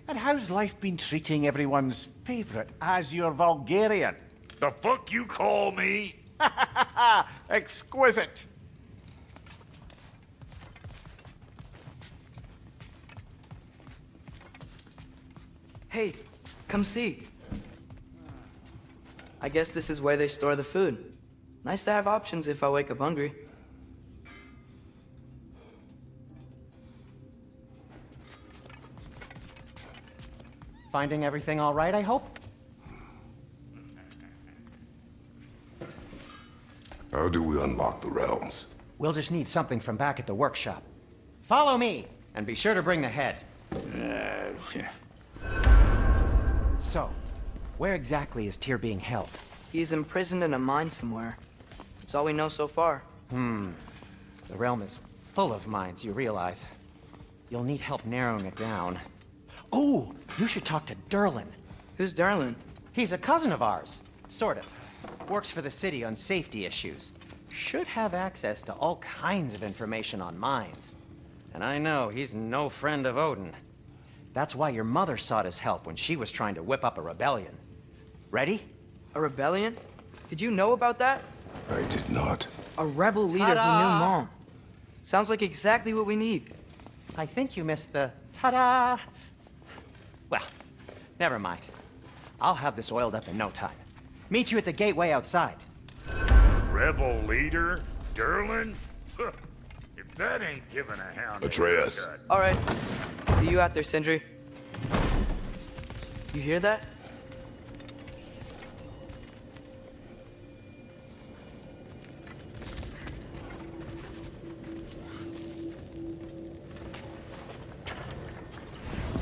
And how's life been treating everyone's favorite Azure Vulgarian? The fuck you call me? Exquisite. Hey, come see. I guess this is where they store the food. Nice to have options if I wake up hungry. Finding everything all right, I hope? How do we unlock the realms? We'll just need something from back at the workshop. Follow me, and be sure to bring the head. So, where exactly is Tyr being held? He's imprisoned in a mine somewhere. That's all we know so far. The realm is full of mines, you realize. You'll need help narrowing it down. Oh, you should talk to Derlin. Who's Darlin? He's a cousin of ours, sort of. Works for the city on safety issues. Should have access to all kinds of information on mines. And I know he's no friend of Odin. That's why your mother sought his help when she was trying to whip up a rebellion. Ready? A rebellion? Did you know about that? I did not. A rebel leader who knew Mom. Sounds like exactly what we need. I think you missed the ta-da. Well, never mind. I'll have this oiled up in no time. Meet you at the gateway outside. Rebel leader? Derlin? If that ain't giving a hound Atreus. a haircut. All right. See you out there, Sindri. You hear that?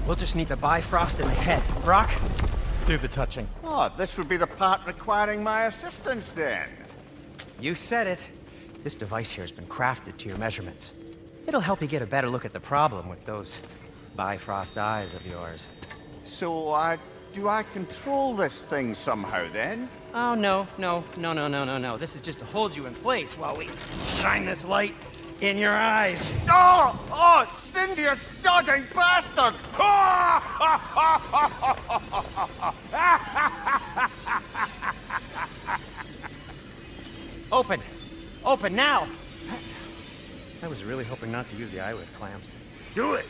We'll just need the Bifrost in the head. Brock, do the touching. Oh, this would be the part requiring my assistance then. You said it. This device here has been crafted to your measurements. It'll help you get a better look at the problem with those Bifrost eyes of yours. So, do I control this thing somehow then? Oh, no. This is just to hold you in place while we shine this light in your eyes. Oh, Cindy, you sodding bastard! Open! Open now! I was really hoping not to use the eyelid clamps. Do it!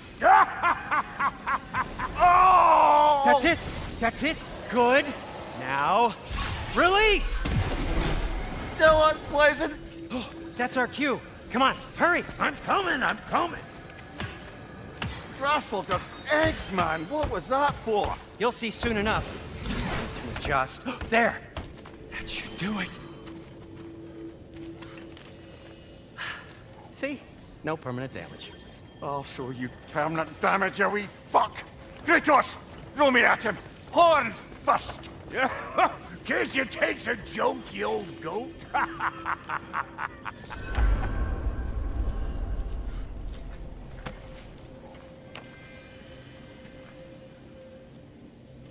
Oh! That's it! That's it! Good! Now, release! Still unpleasant. Oh, that's our cue. Come on, hurry! I'm coming! Russell just eggs, man. What was that for? You'll see soon enough. To adjust. There! That should do it. See? No permanent damage. I'll show you permanent damage, you wee fuck! Kratos! Throw me at him! Horns first! Case you takes a joke, you old goat.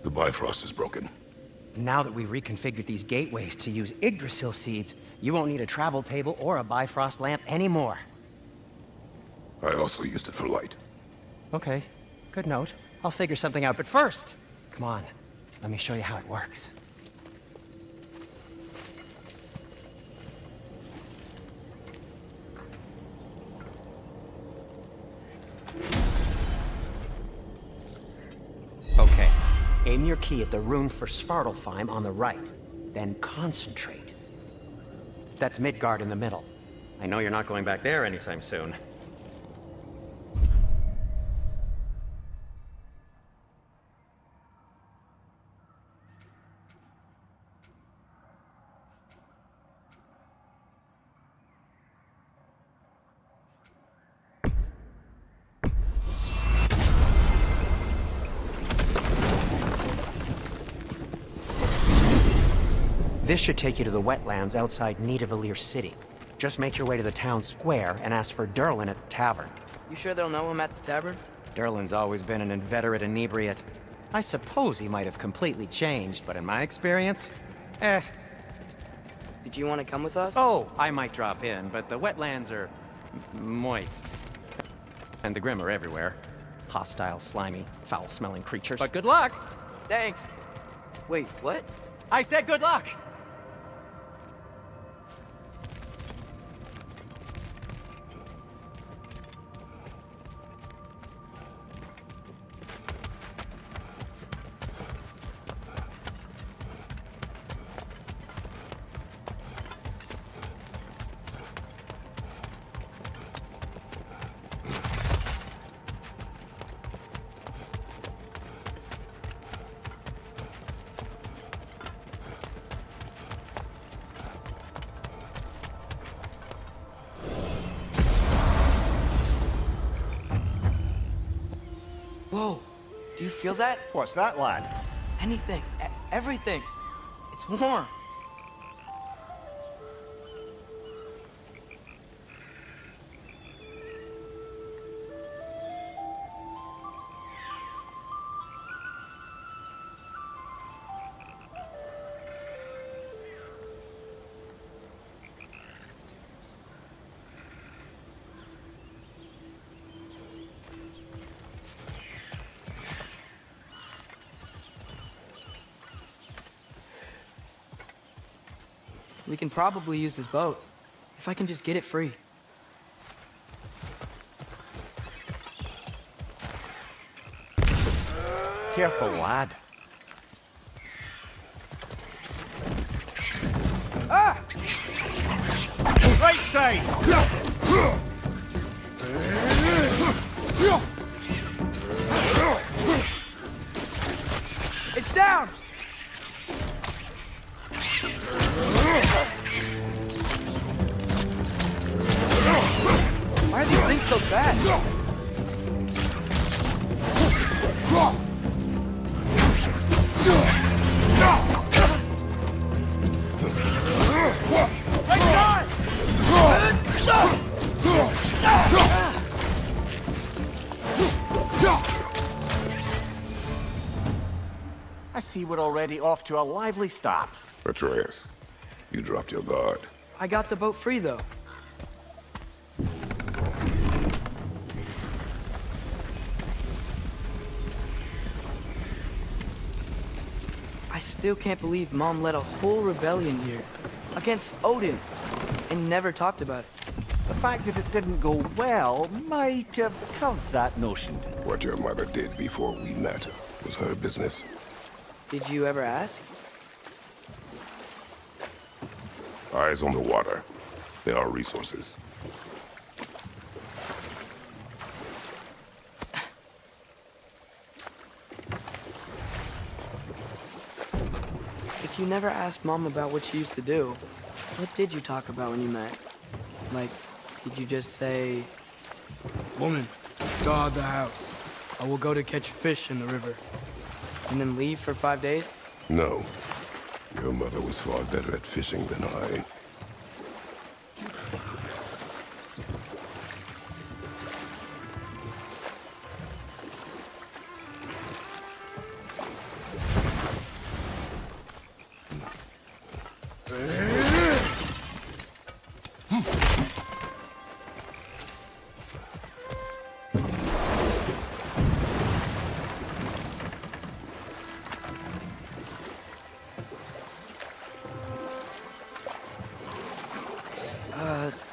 The Bifrost is broken. Now that we've reconfigured these gateways to use Yggdrasil seeds, you won't need a travel table or a Bifrost lamp anymore. I also used it for light. Okay, good note. I'll figure something out, but first, come on, let me show you how it works. Okay, aim your key at the rune for Svartalfheim on the right, then concentrate. That's Midgard in the middle. I know you're not going back there anytime soon. This should take you to the wetlands outside Nidavellir City. Just make your way to the town square and ask for Derlin at the tavern. You sure they'll know him at the tavern? Derlin's always been an inveterate inebriate. I suppose he might have completely changed, but in my experience, Did you want to come with us? Oh, I might drop in, but the wetlands are moist. And the Grim are everywhere. Hostile, slimy, foul-smelling creatures. But good luck! Thanks. Wait, what? I said good luck! Whoa, do you feel that? What's that, lad? Anything, everything. It's warm. We can probably use this boat, if I can just get it free. Careful, lad. Ah! Right side! It's down! Why are these things so fast? I see we're already off to a lively start. Atreus, you dropped your guard. I got the boat free, though. I still can't believe Mom led a whole rebellion here against Odin and never talked about it. The fact that it didn't go well might have covered that notion. What your mother did before we met was her business. Did you ever ask? Eyes on the water. There are resources. If you never asked Mom about what she used to do, what did you talk about when you met? Like, did you just say... Woman, guard the house. I will go to catch fish in the river. And then leave for 5 days? No. Your mother was far better at fishing than I.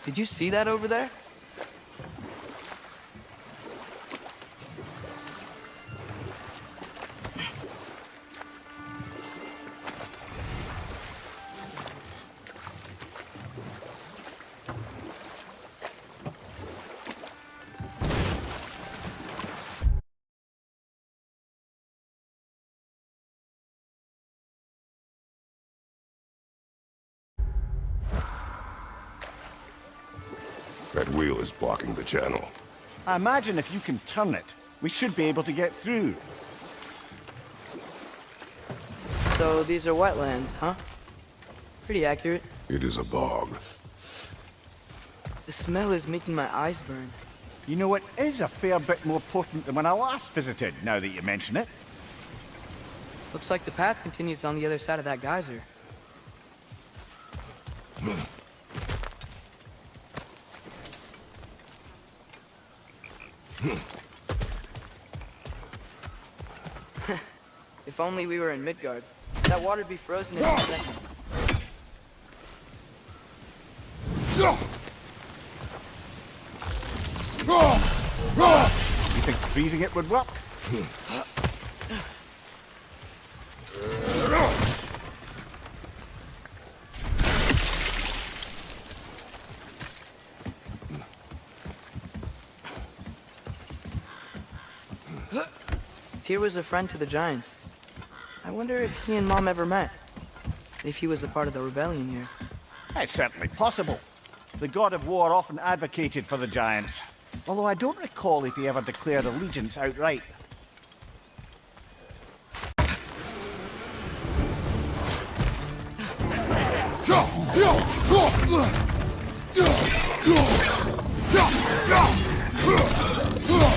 Did you see that over there? That wheel is blocking the channel. I imagine if you can turn it, we should be able to get through. So these are wetlands, huh? Pretty accurate. It is a bog. The smell is making my eyes burn. You know, it is a fair bit more potent than when I last visited, now that you mention it. Looks like the path continues on the other side of that geyser. If only we were in Midgard. That water'd be frozen in a second. You think freezing it would work? Tyr was a friend to the Giants. I wonder if he and Mom ever met. If he was a part of the rebellion here. It's certainly possible. The god of war often advocated for the Giants. Although I don't recall if he ever declared allegiance outright.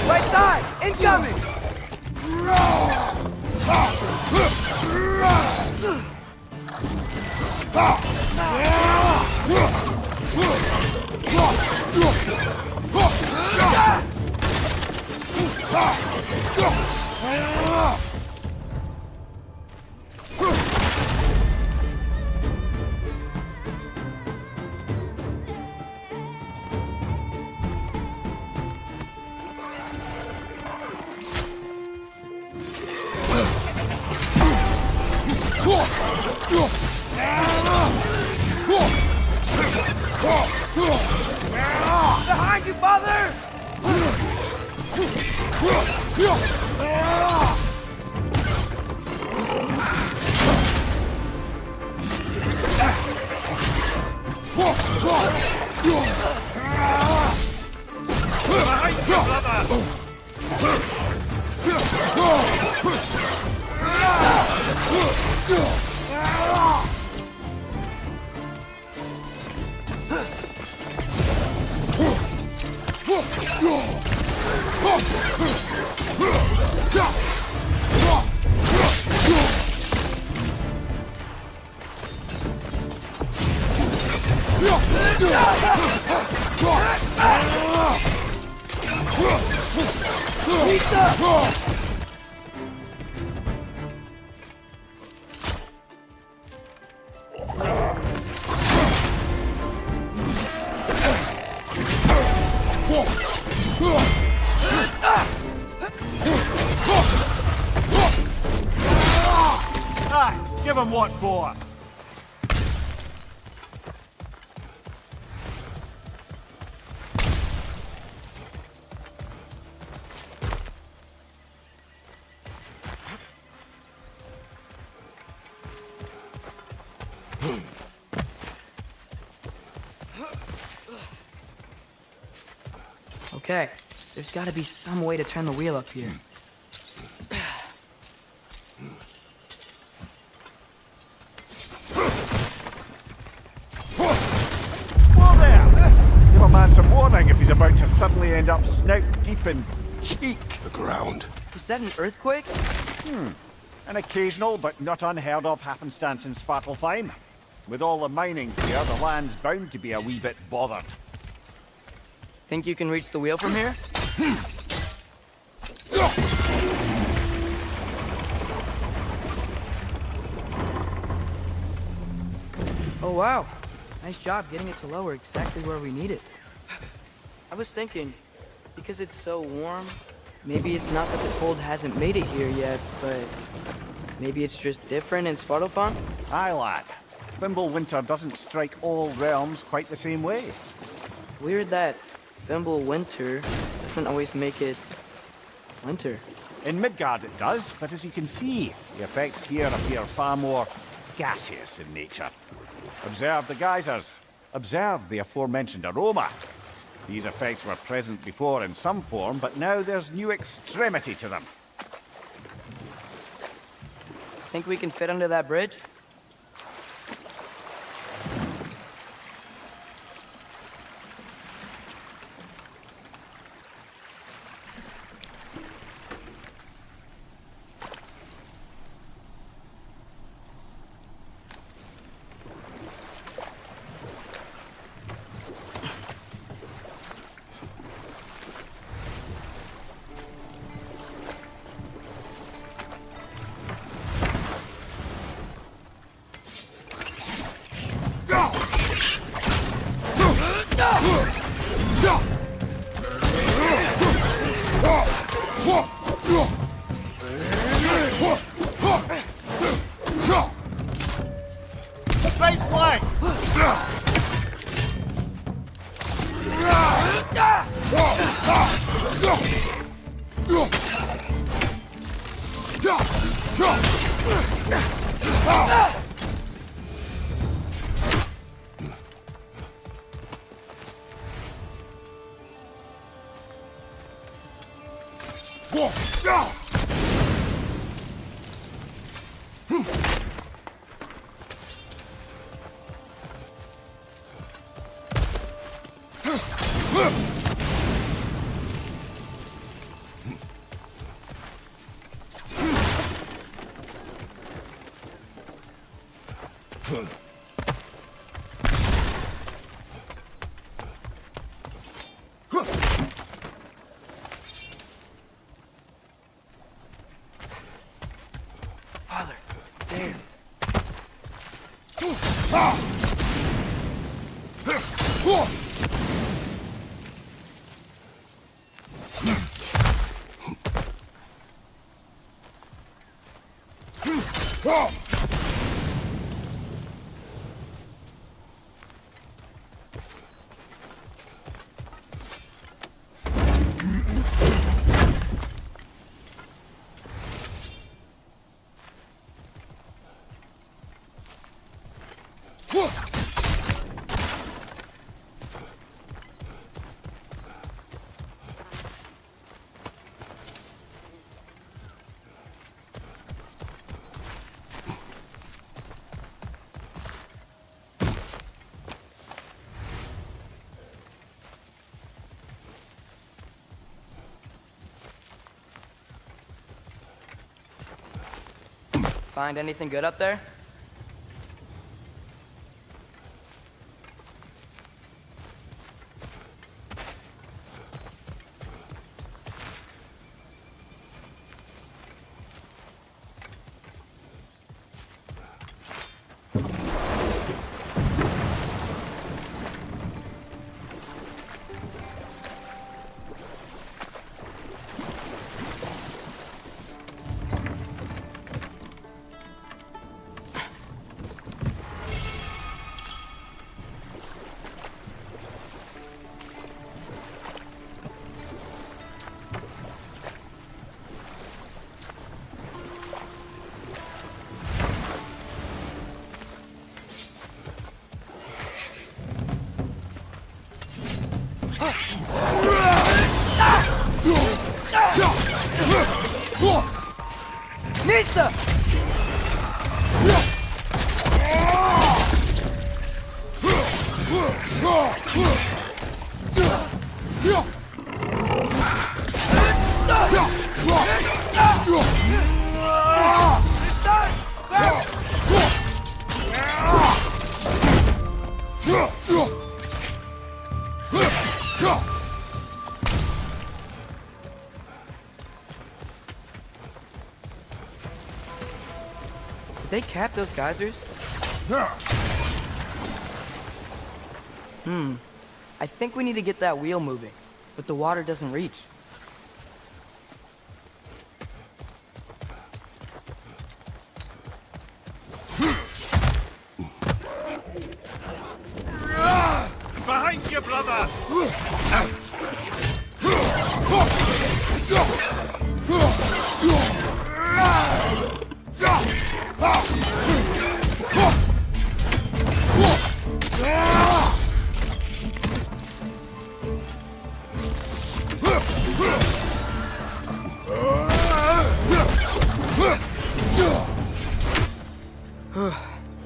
Right side! Incoming! Behind you, father! Give him what for? Okay, there's gotta be some way to turn the wheel up here. Whoa there! Give a man some warning if he's about to suddenly end up snout deep in cheek. The ground. Was that an earthquake? An occasional but not unheard of happenstance in Svartalfheim. With all the mining here, the land's bound to be a wee bit bothered. Think you can reach the wheel from here? Oh wow, nice job getting it to lower exactly where we need it. I was thinking, because it's so warm, maybe it's not that the cold hasn't made it here yet, but maybe it's just different in Svartalfheim? Aye, lad. Fimbulwinter doesn't strike all realms quite the same way. Weird that Fimbulwinter doesn't always make it winter. In Midgard it does, but as you can see, the effects here appear far more gaseous in nature. Observe the geysers. Observe the aforementioned aroma. These effects were present before in some form, but now there's new extremity to them. Think we can fit under that bridge? Right flank! Father, Dave. Find anything good up there? Nista! Did they cap those geysers? I think we need to get that wheel moving, but the water doesn't reach. Behind you, brothers!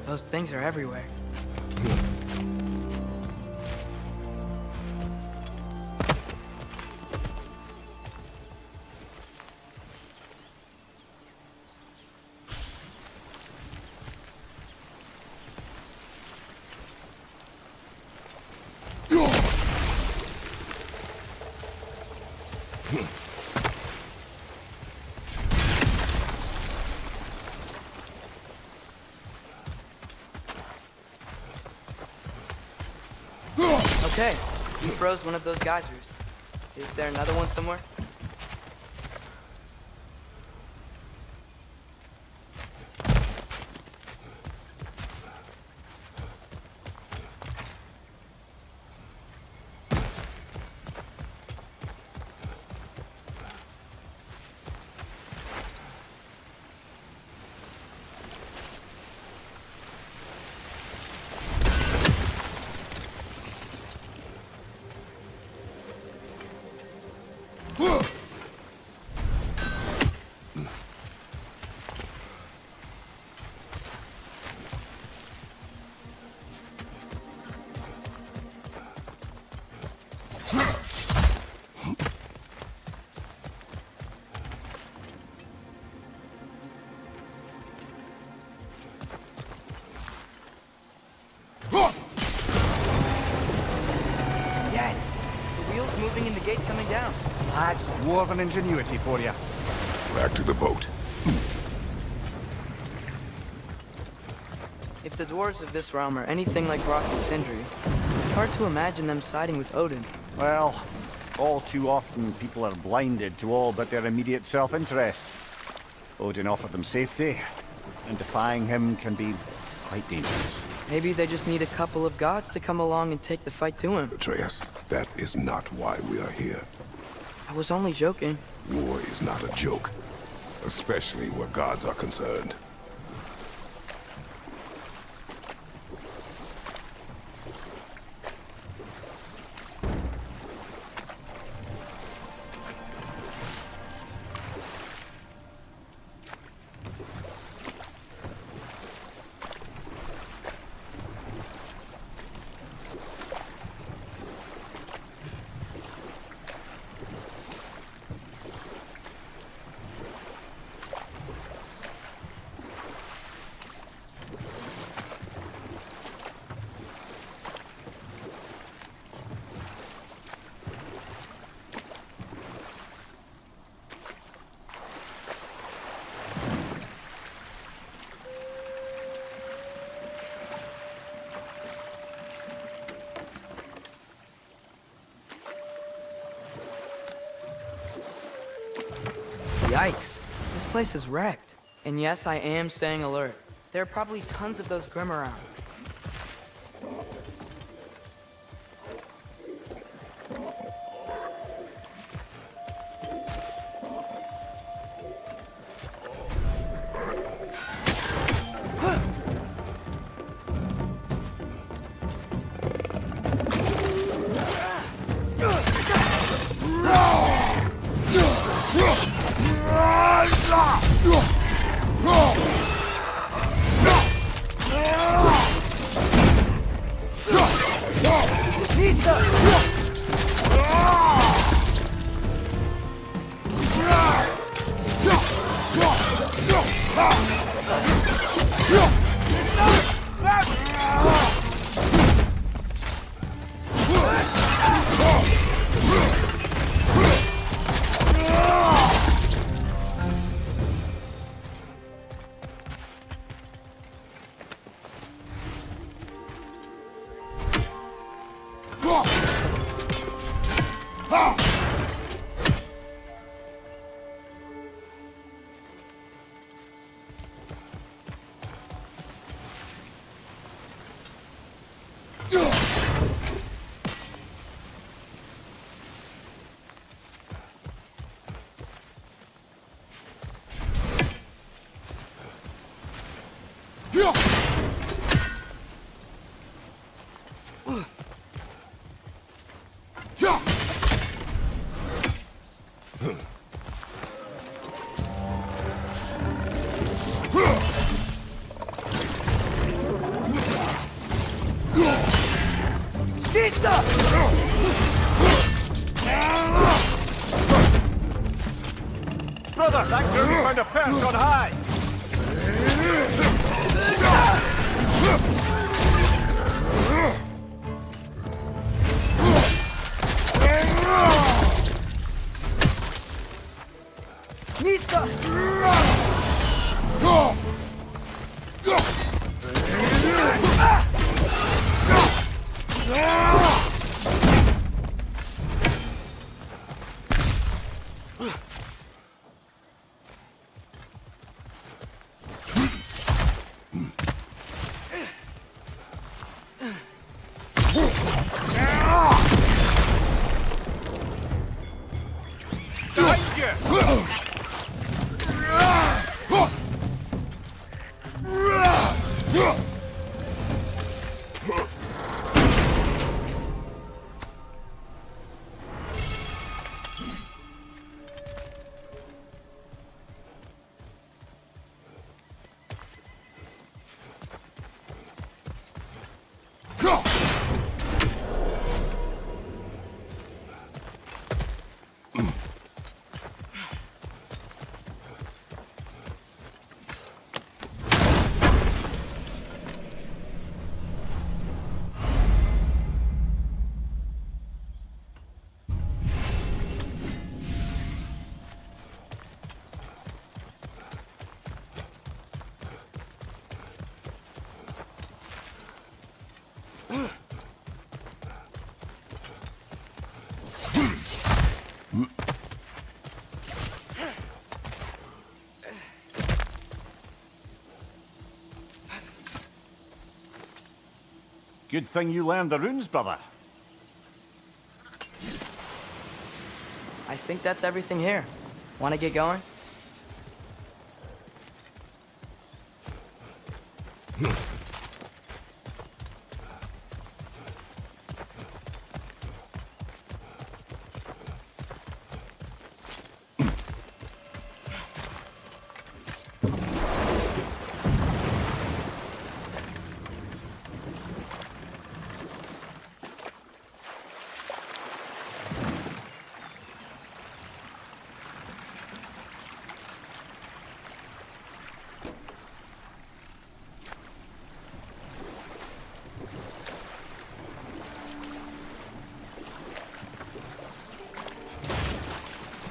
Those things are everywhere. Okay, You froze one of those geysers. Is there another one somewhere? Dad, the wheel's moving and the gate's coming down. That's dwarven ingenuity for you. Back to the boat. If the dwarves of this realm are anything like Rock and Sindri, it's hard to imagine them siding with Odin. Well, all too often people are blinded to all but their immediate self-interest. Odin offered them safety, and defying him can be quite dangerous. Maybe they just need a couple of gods to come along and take the fight to him. Atreus, that is not why we are here. I was only joking. War is not a joke, especially where gods are concerned. Yikes. This place is wrecked. And yes, I am staying alert. There are probably tons of those Grim around. Brother, that girl found a perch on high! Good thing you learned the runes, brother. I think that's everything here. Want to get going?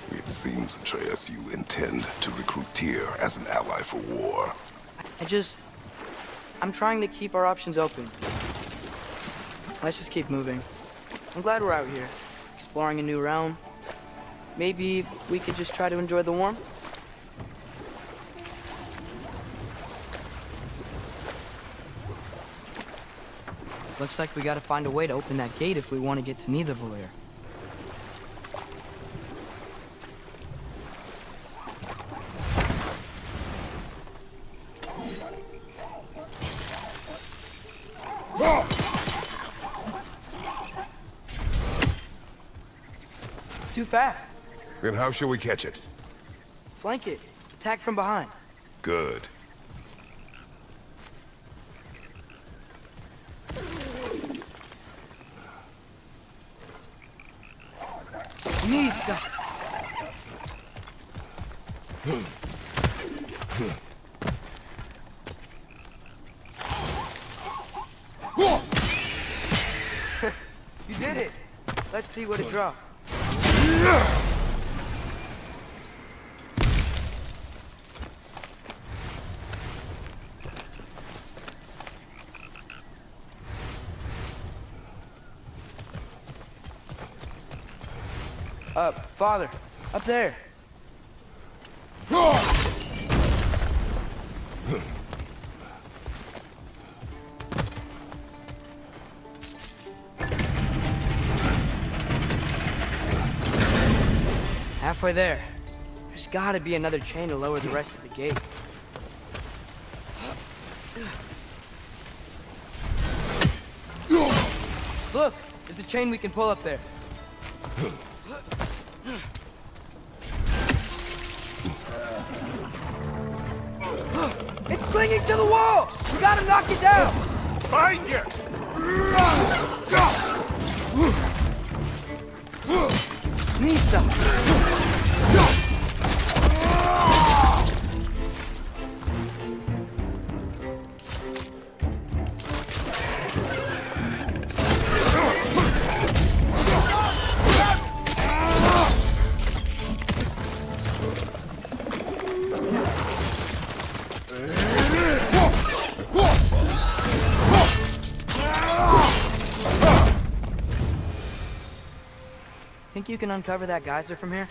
It seems, Atreus, you intend to recruit Tyr as an ally for war. I'm trying to keep our options open. Let's just keep moving. I'm glad we're out here, exploring a new realm. Maybe we could just try to enjoy the warmth? Looks like we gotta find a way to open that gate if we want to get to Nidavellir. It's too fast. Then how shall we catch it? Flank it. Attack from behind. Good. Nista! You did it! Let's see what it dropped. Father, up there. Halfway there. There's gotta be another chain to lower the rest of the gate. Look, there's a chain we can pull up there. It's clinging to the wall! We gotta knock it down! Find you! Nista! Think you can uncover that geyser from here?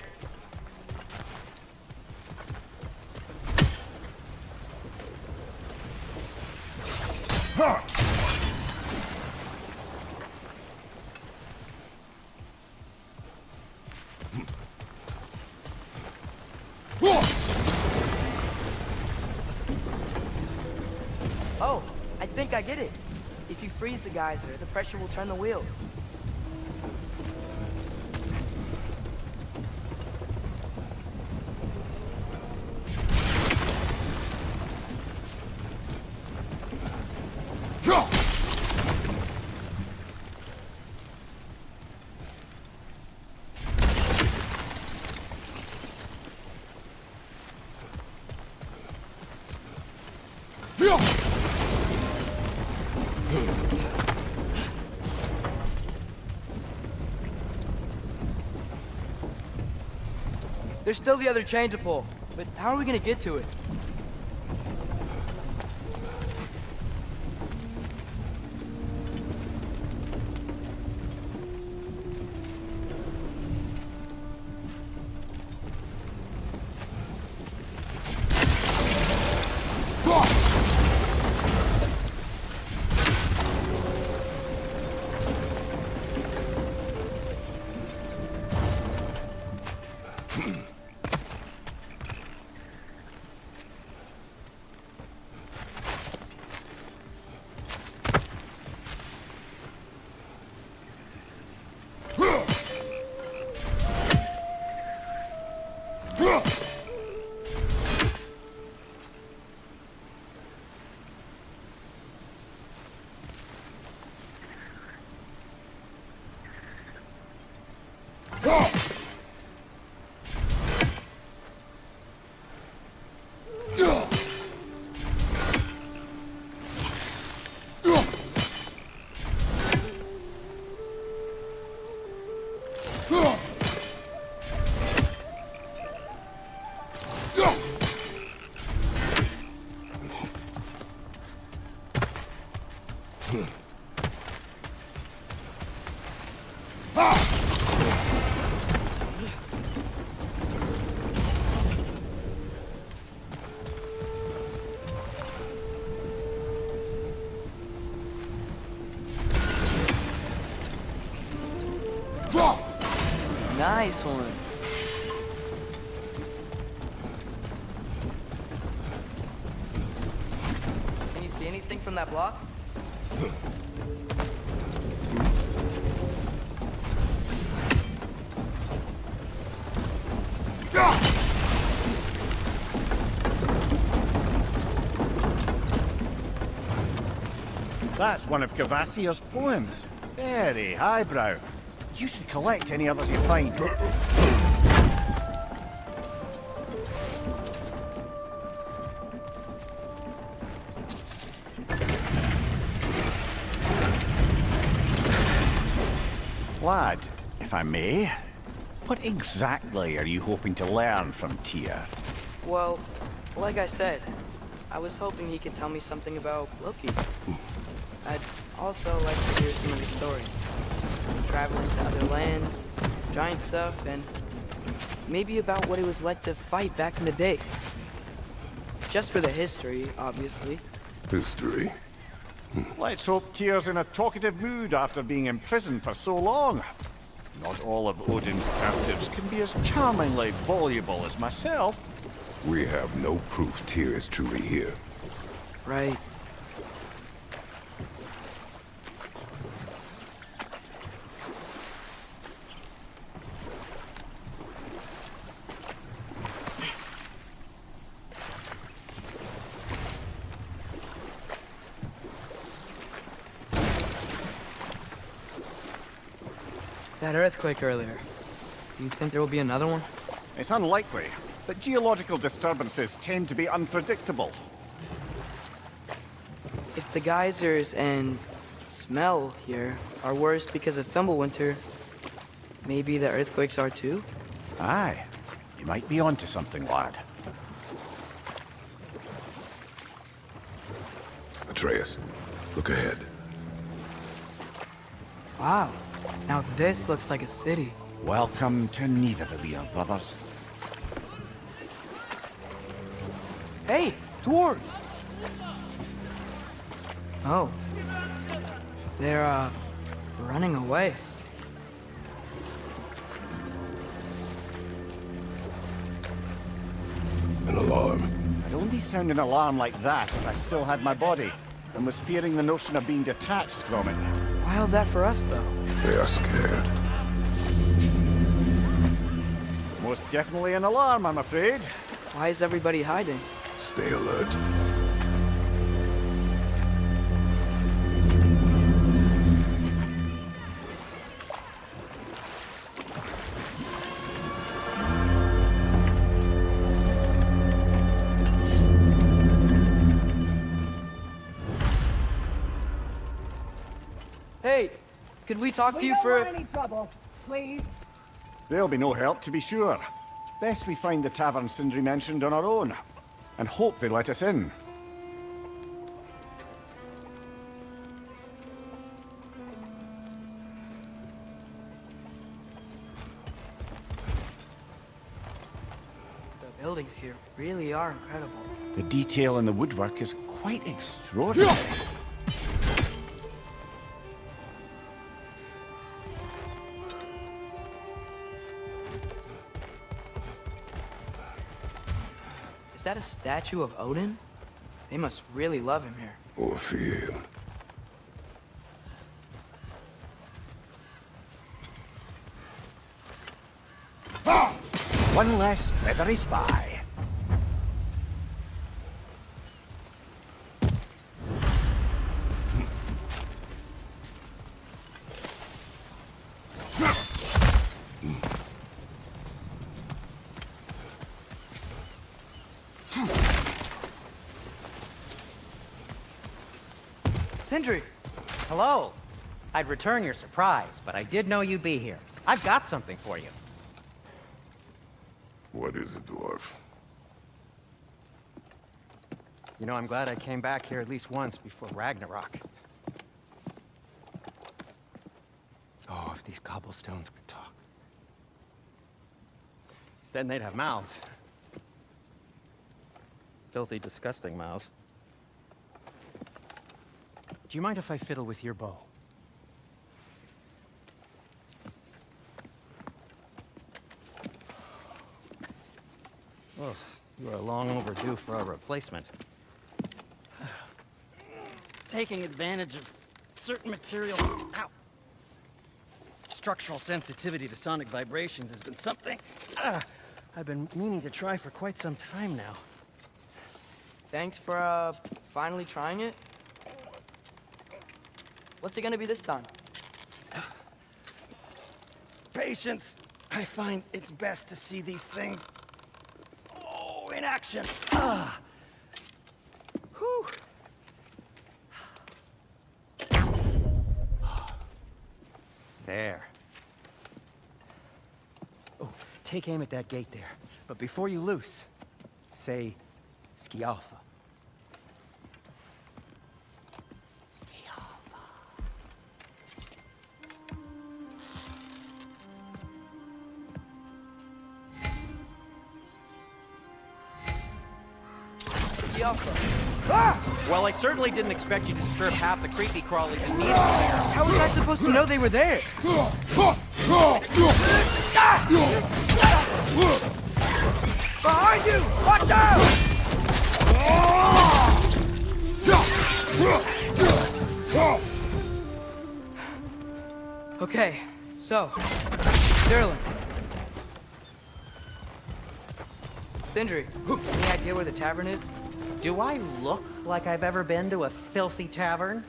Oh, I think I get it. If you freeze the geyser, the pressure will turn the wheel. There's still the other chain to pull, but how are we gonna get to it? Nice one. Can you see anything from that block? That's one of Cavassier's poems. Very highbrow. You should collect any others you find. Lad, if I may, what exactly are you hoping to learn from Tyr? Well, like I said, I was hoping he could tell me something about Loki. I'd also like to hear some of his stories. Traveling to other lands, giant stuff, and maybe about what it was like to fight back in the day. Just for the history, obviously. History. Let's hope Tyr's in a talkative mood after being imprisoned for so long. Not all of Odin's captives can be as charmingly voluble as myself. We have no proof Tyr is truly here. Right. That earthquake earlier. Do you think there will be another one? It's unlikely, but geological disturbances tend to be unpredictable. If the geysers and smell here are worse because of Fimbulwinter, maybe the earthquakes are too? Aye, you might be onto something, lad. Atreus, look ahead. Wow. Now this looks like a city. Welcome to Nidavellir, brothers. Hey, dwarves! Oh. They're, running away. An alarm. I'd only sound an alarm like that if I still had my body, and was fearing the notion of being detached from it. Wild that for us, though. They are scared. Most definitely an alarm, I'm afraid. Why is everybody hiding? Stay alert. Hey, could we talk to We you don't for... want any trouble, please. There'll be no help, to be sure. Best we find the tavern Sindri mentioned on our own, and hope they let us in. The buildings here really are incredible. The detail in the woodwork is quite extraordinary. that a statue of Odin? They must really love him here. Or fear him. One less feathery spy. Sindri! Hello. I'd return your surprise, but I did know you'd be here. I've got something for you. What is it, dwarf? You know, I'm glad I came back here at least once before Ragnarok. Oh, if these cobblestones could talk. Then they'd have mouths. Filthy, disgusting mouths. Do you mind if I fiddle with your bow? Oh, you are long overdue for a replacement. Taking advantage of certain material. Ow. Structural sensitivity to sonic vibrations has been something I've been meaning to try for quite some time now. Thanks for, finally trying it. What's it gonna be this time? Patience. I find it's best to see these things in action. Whew. There. Oh, take aim at that gate there. But before you loose, say Skialfa. Well, I certainly didn't expect you to disturb half the creepy crawlies in Needle there. How was I supposed to know they were there? Behind you! Watch out! Okay, so, Derlin. Sindri, any idea where the tavern is? Do I look like I've ever been to a filthy tavern?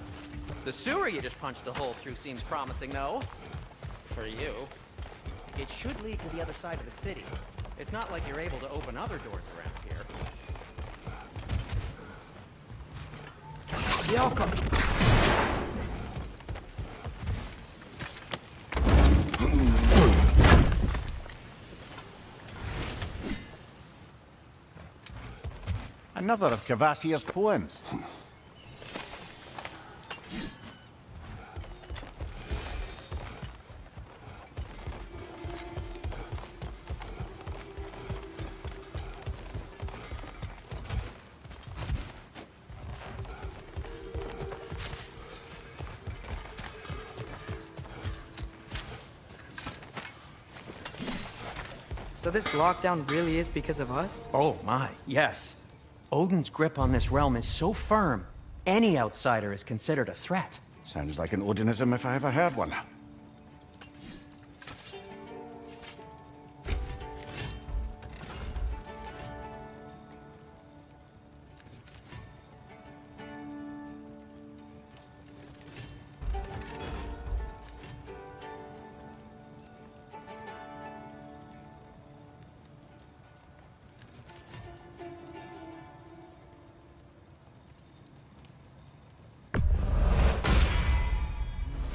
The sewer you just punched a hole through seems promising, though. For you. It should lead to the other side of the city. It's not like you're able to open other doors around here. Another of Kvasir's poems. So this lockdown really is because of us? Oh my, yes. Odin's grip on this realm is so firm, any outsider is considered a threat. Sounds like an Odinism if I ever heard one.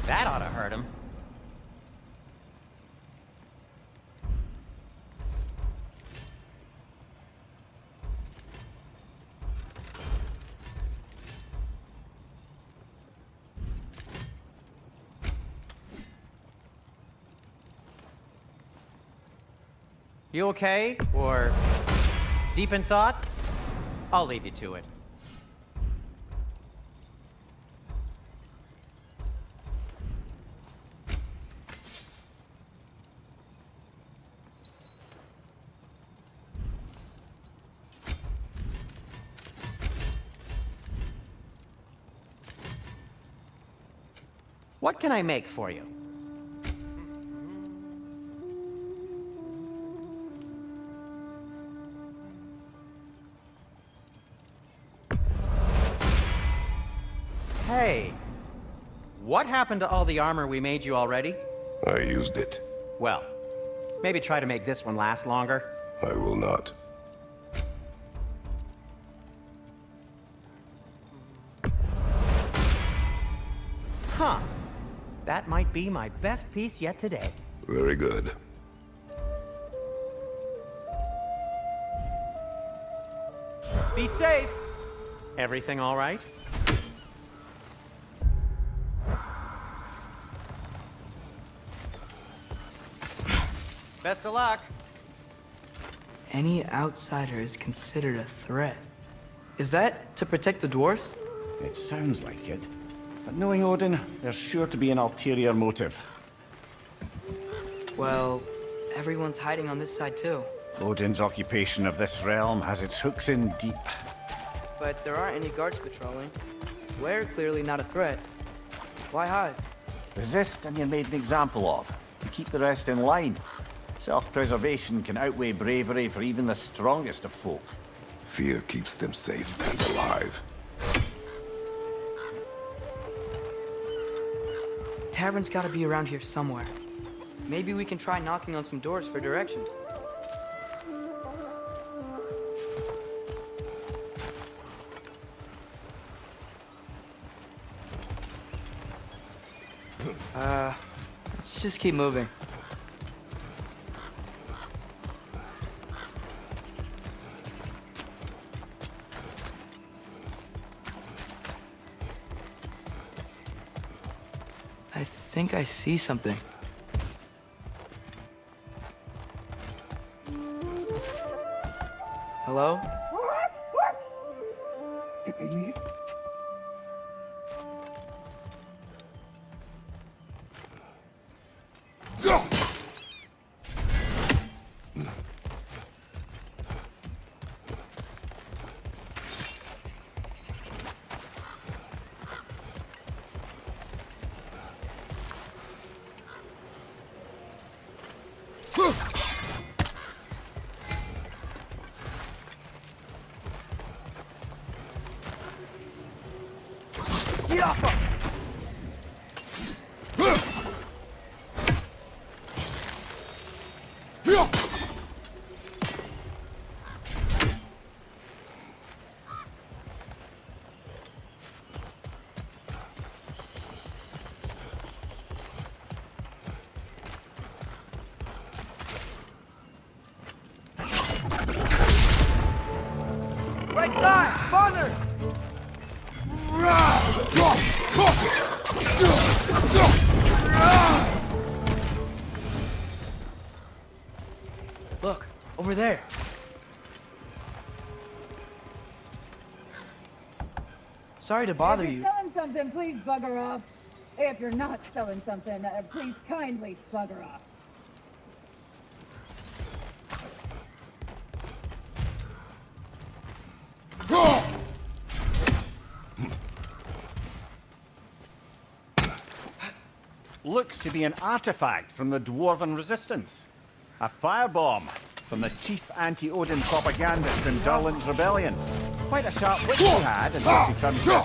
That ought to hurt him. You okay? Or deep in thought? I'll leave you to it. What can I make for you? Hey, what happened to all the armor we made you already? I used it. Well, maybe try to make this one last longer. I will not. Huh. That might be my best piece yet today. Very good. Be safe. Everything all right? Best of luck. Any outsider is considered a threat. Is that to protect the dwarfs? It sounds like it. But knowing Odin, there's sure to be an ulterior motive. Well, everyone's hiding on this side too. Odin's occupation of this realm has its hooks in deep. But there aren't any guards patrolling. We're clearly not a threat. Why hide? Resist and you're made an example of, to keep the rest in line. Self-preservation can outweigh bravery for even the strongest of folk. Fear keeps them safe and alive. Tavern's gotta be around here somewhere. Maybe we can try knocking on some doors for directions. Let's just keep moving. I think I see something. Hello? Right side! Farther! Look, over there. Sorry to bother If you. you're selling something, please bugger off. If you're not selling something, please kindly bugger off. Looks to be an artifact from the Dwarven Resistance. A firebomb from the chief anti-Odin propagandist in Durlin's rebellion. Quite a sharp wit he had until he turned to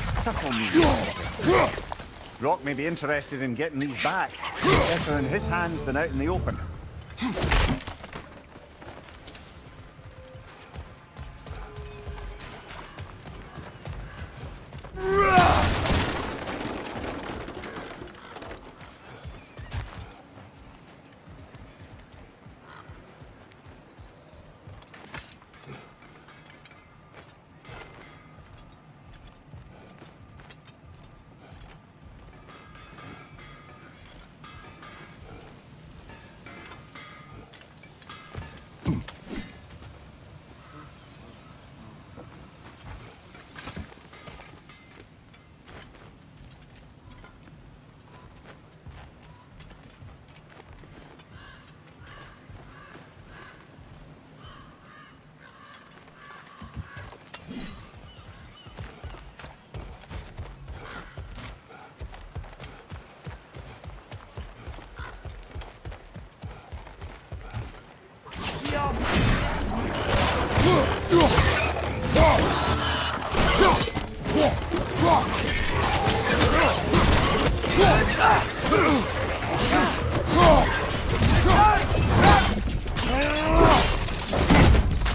subtle means. Rock may be interested in getting these back. Better in his hands than out in the open.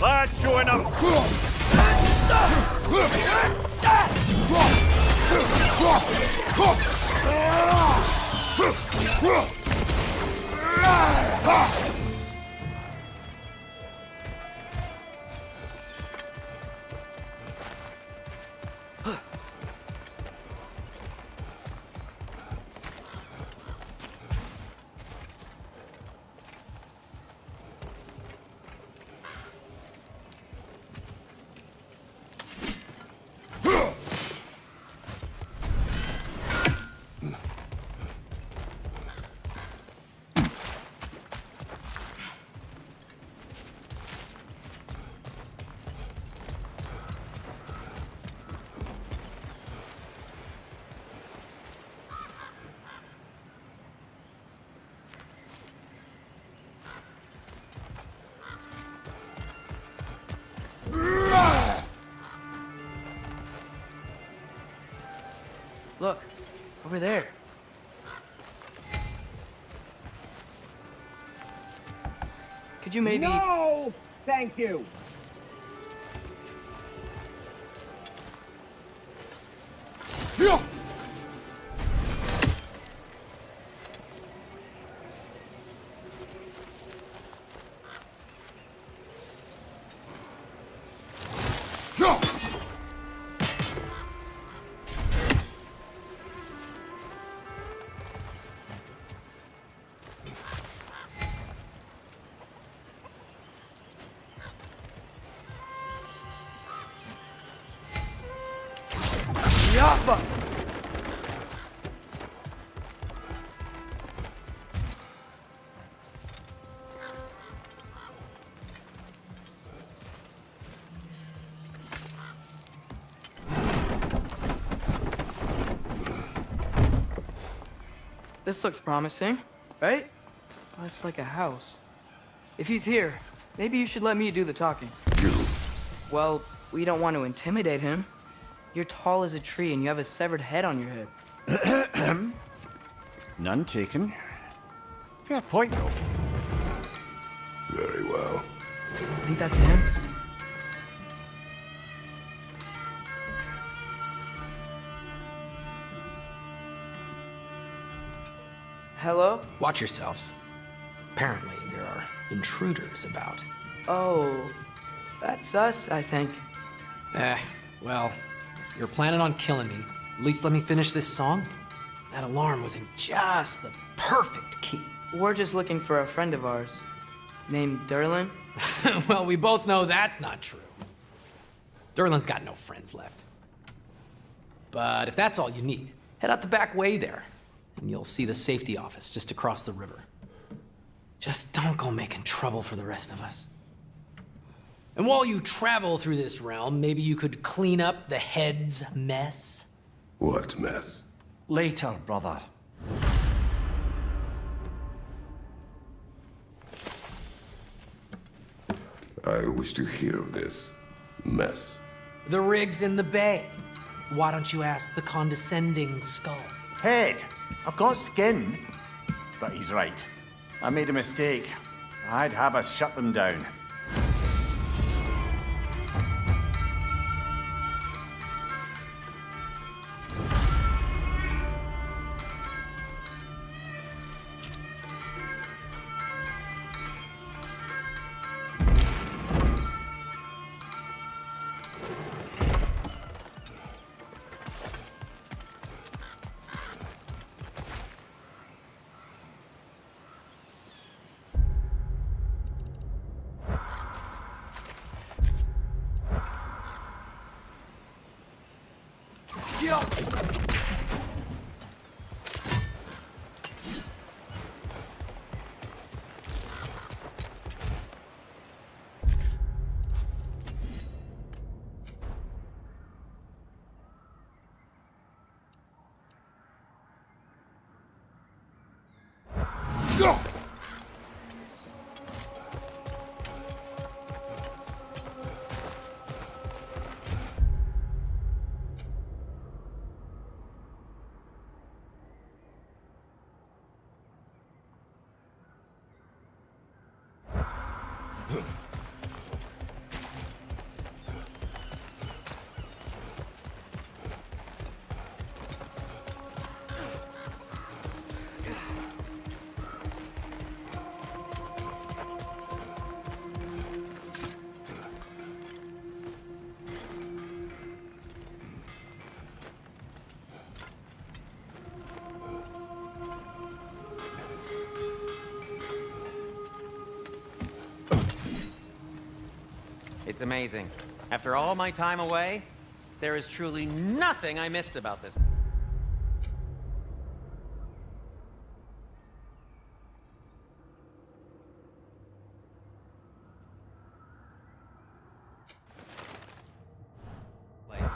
Lad showing up! Look, over there. Could you maybe... No! Thank you! Yappa! This looks promising, right? Well, it's like a house. If he's here, maybe you should let me do the talking. You. Well, we don't want to intimidate him. You're tall as a tree and you have a severed head on your head. None taken. Fair point, though. Very well. I think that's him. Hello? Watch yourselves. Apparently, there are intruders about. Oh, that's us, I think. Well, if you're planning on killing me, at least let me finish this song. That alarm was in just the perfect key. We're just looking for a friend of ours named Derlin. Well, we both know that's not true. Derlin's got no friends left. But if that's all you need, head out the back way there, and you'll see the safety office just across the river. Just don't go making trouble for the rest of us. And while you travel through this realm, maybe you could clean up the head's mess? What mess? Later, brother. I wish to hear of this mess. The rig's in the bay. Why don't you ask the condescending skull? Head, I've got skin. But he's right. I made a mistake. I'd have us shut them down. It's amazing. After all my time away, there is truly nothing I missed about this. Place.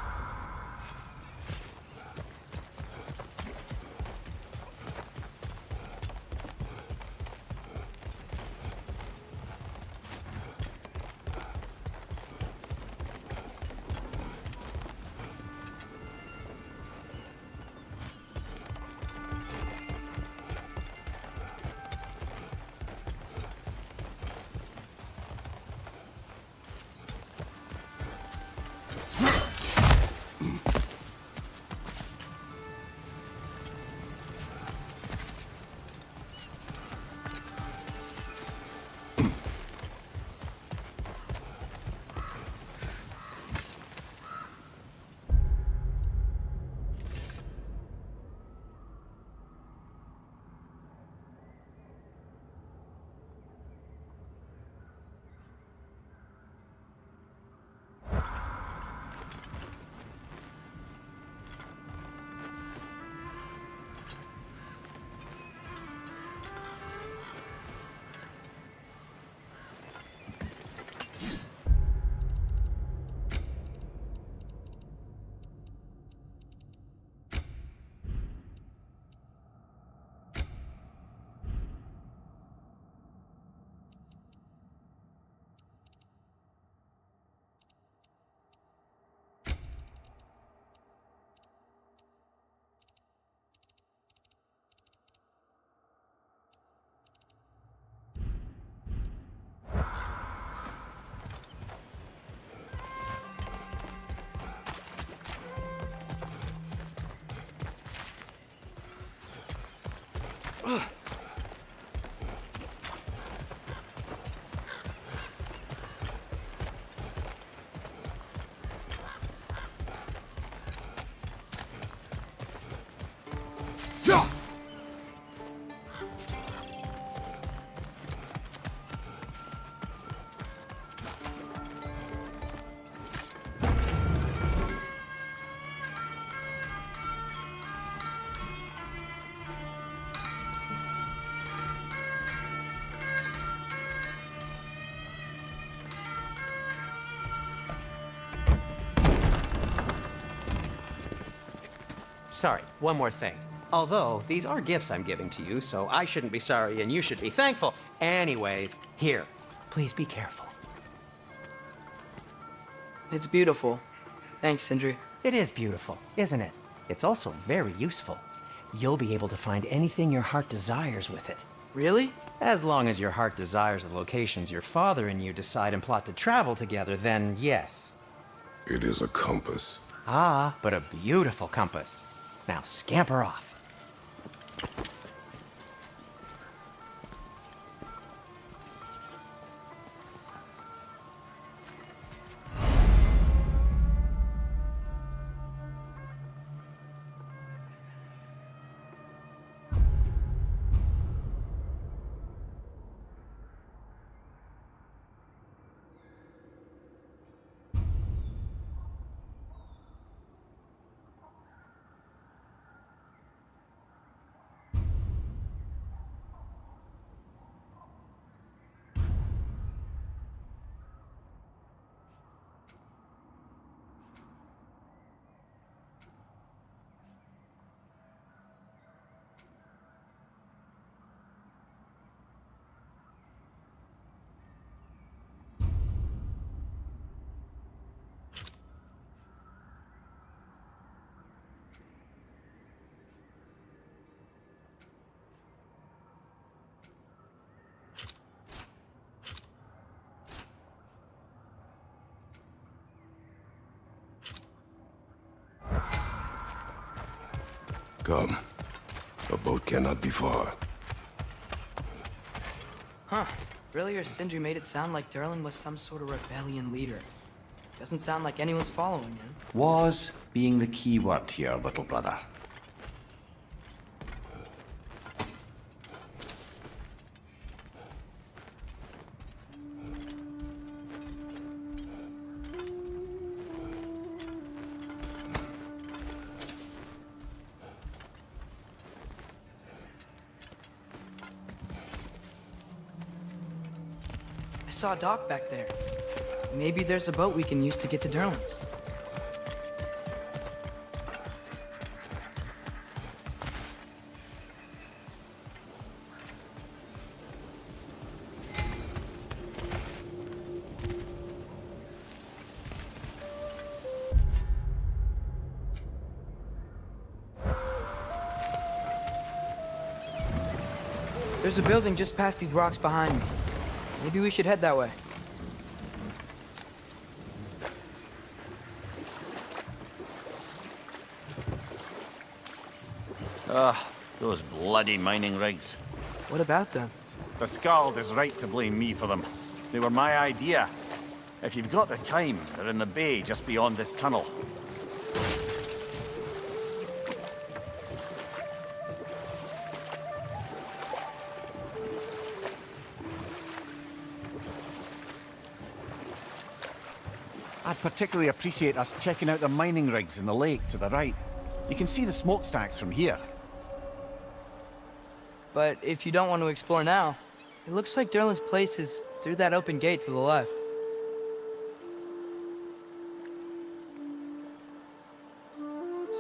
Sorry, one more thing. Although, these are gifts I'm giving to you, so I shouldn't be sorry and you should be thankful. Anyways, here, please be careful. It's beautiful. Thanks, Sindri. It is beautiful, isn't it? It's also very useful. You'll be able to find anything your heart desires with it. Really? As long as your heart desires the locations your father and you decide and plot to travel together, then yes. It is a compass. Ah, but a beautiful compass. Now scamper off. Come. A boat cannot be far. Huh. Earlier, Sindri made it sound like Durlin was some sort of rebellion leader. Doesn't sound like anyone's following him. Was being the key word here, little brother. I saw a dock back there. Maybe there's a boat we can use to get to Durlin's. There's a building just past these rocks behind me. Maybe we should head that way. Those bloody mining rigs. What about them? The Skald is right to blame me for them. They were my idea. If you've got the time, they're in the bay just beyond this tunnel. I'd particularly appreciate us checking out the mining rigs in the lake to the right. You can see the smokestacks from here. But if you don't want to explore now, it looks like Durlin's place is through that open gate to the left.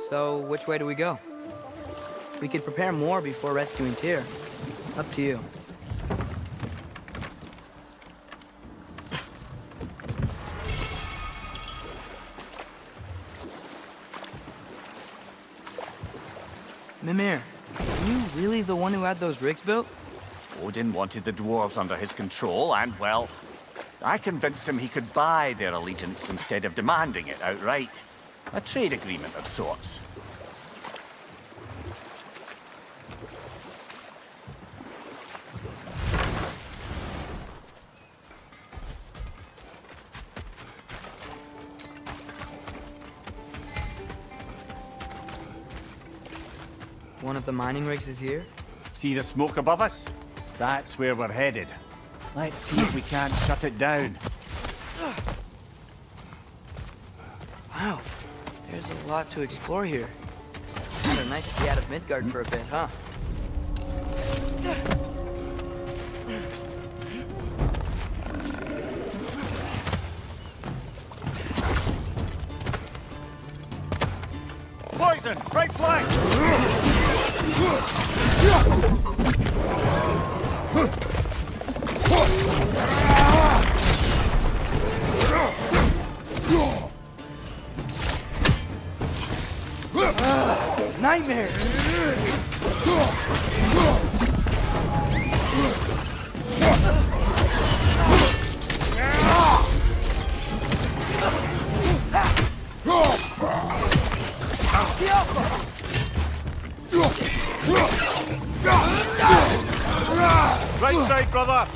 So, which way do we go? We could prepare more before rescuing Tyr. Up to you. Mimir, are you really the one who had those rigs built? Odin wanted the dwarves under his control, and, well, I convinced him he could buy their allegiance instead of demanding it outright. A trade agreement of sorts. One of the mining rigs is here? See the smoke above us? That's where we're headed. Let's see if we can't shut it down. Wow, there's a lot to explore here. Kinda nice to be out of Midgard for a bit, huh? Poison! Right flank! Nightmare! Right side, brother!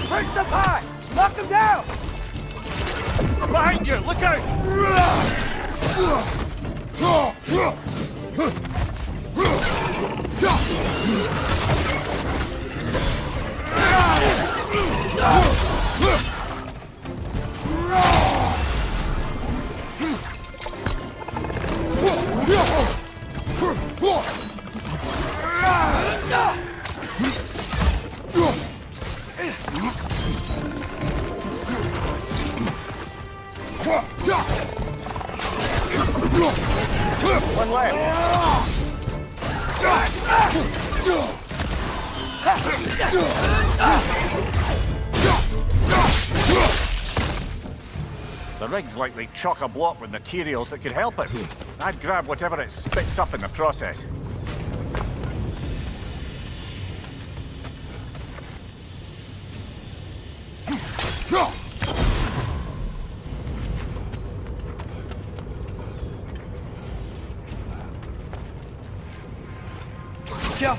Perched up high! Knock him down! Behind you! Look out! one left. The rig's likely chock-a-block with materials that could help us. I'd grab whatever it spits up in the process. Go!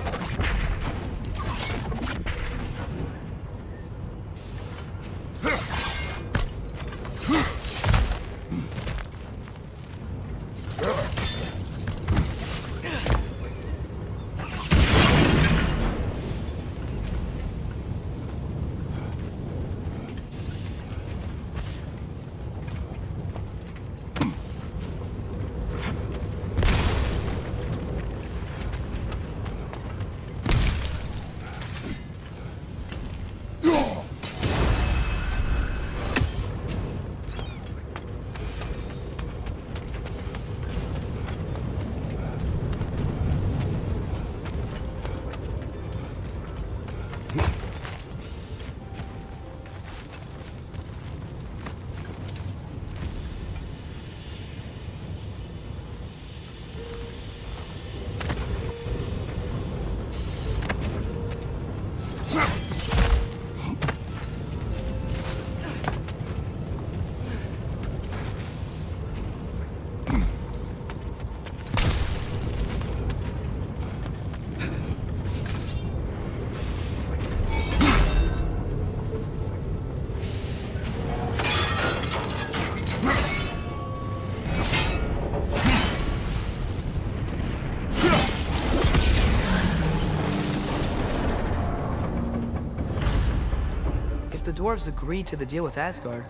The dwarves agreed to the deal with Asgard.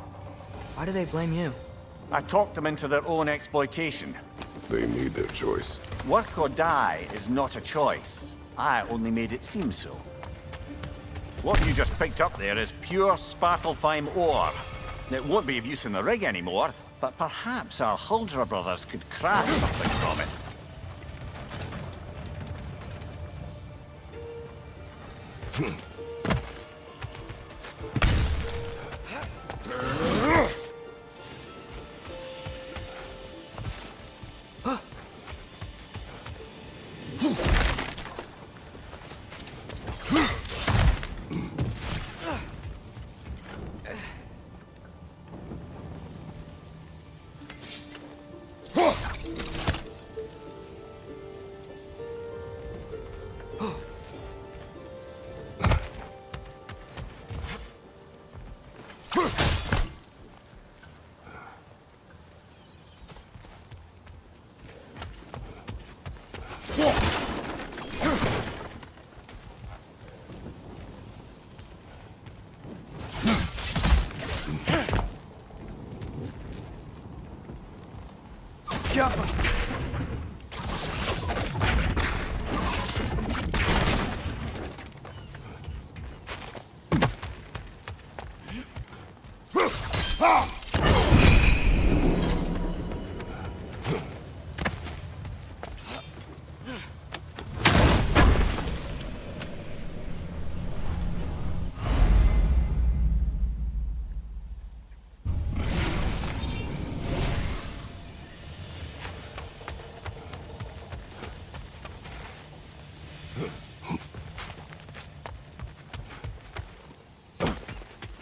Why do they blame you? I talked them into their own exploitation. They made their choice. Work or die is not a choice. I only made it seem so. What you just picked up there is pure Svartalfheim ore. It won't be of use in the rig anymore, but perhaps our Huldra brothers could craft something from it.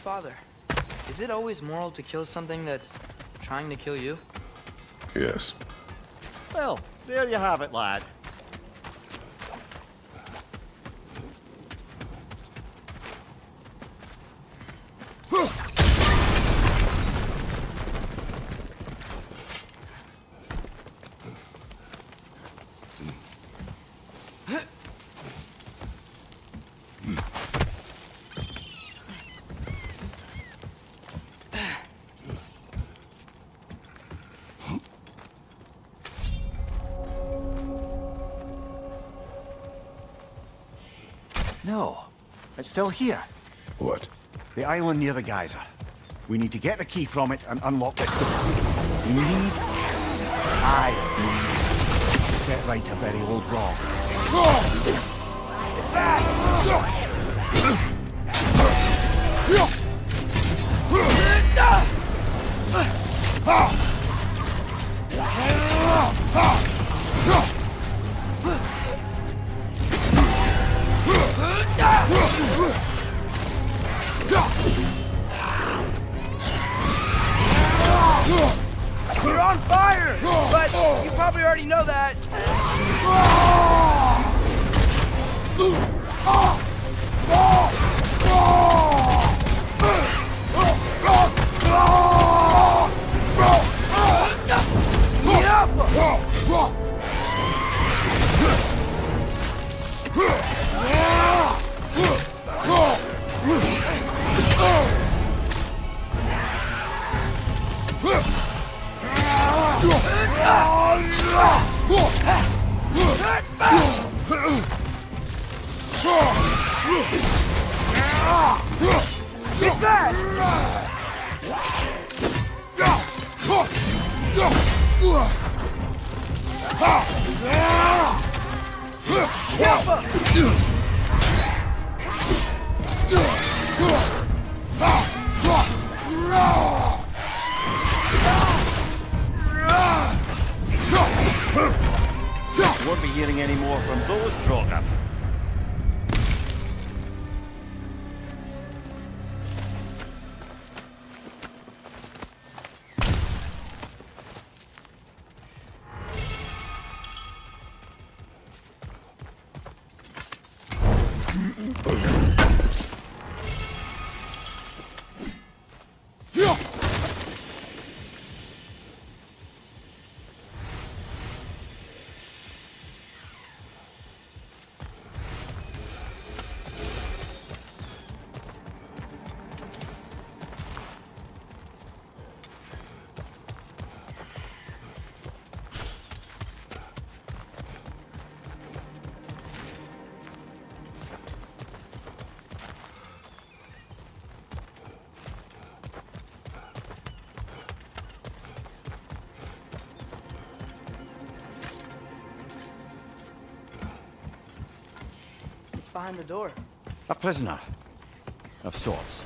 Father, is it always moral to kill something that's trying to kill you? Yes. Well, there you have it, lad. No, it's still here. What? The island near the geyser. We need to get the key from it and unlock this door. We need... I need... set right a very old wrong. You're on fire! But you probably already know that. Get back! Won't be hearing any more from those Draugr. Behind the door. A prisoner. Of sorts.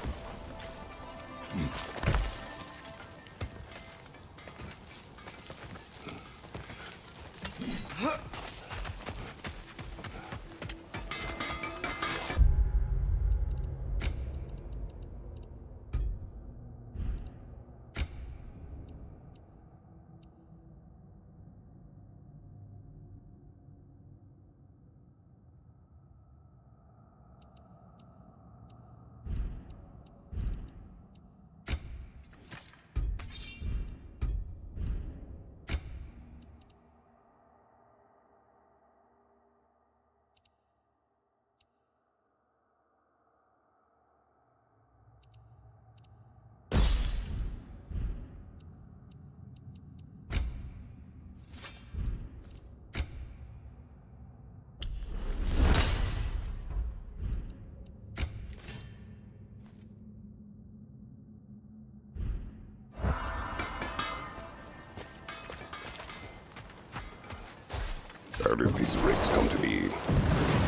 How did these rigs come to be?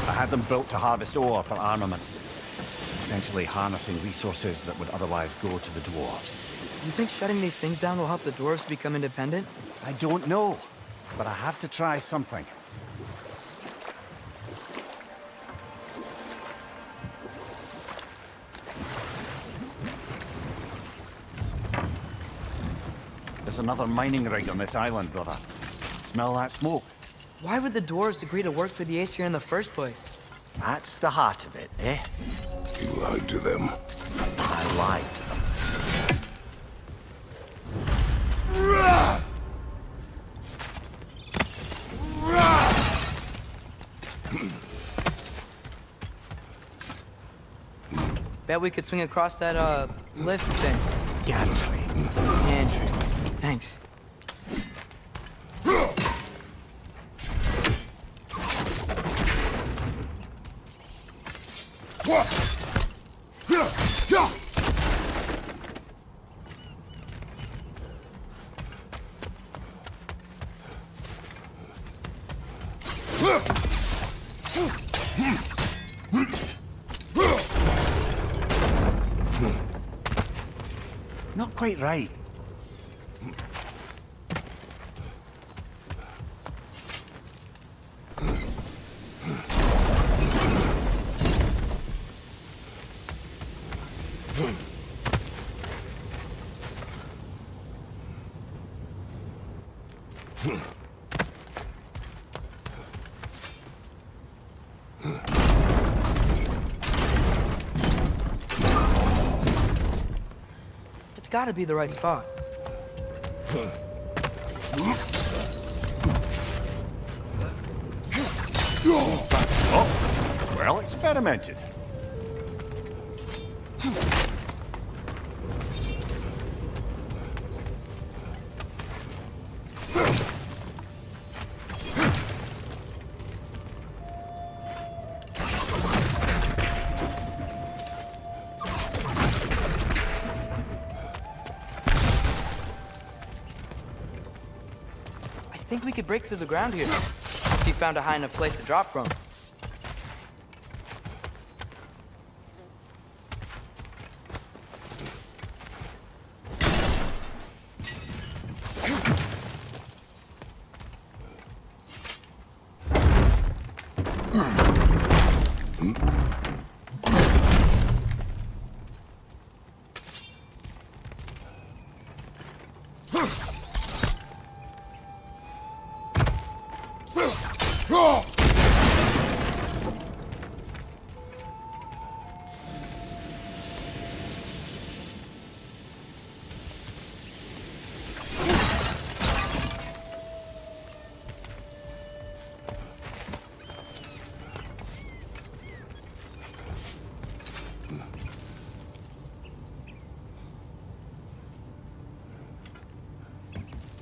I had them built to harvest ore for armaments. Essentially harnessing resources that would otherwise go to the dwarves. You think shutting these things down will help the dwarves become independent? I don't know, but I have to try something. There's another mining rig on this island, brother. Smell that smoke? Why would the dwarves agree to work for the Aesir in the first place? That's the heart of it, eh? You lied to them. I lied to them. Bet we could swing across that, lift thing. Gantry. Andrew, thanks. Not quite right. It's gotta be the right spot. Oh, well experimented. I think we could break through the ground here. If you found a high enough place to drop from.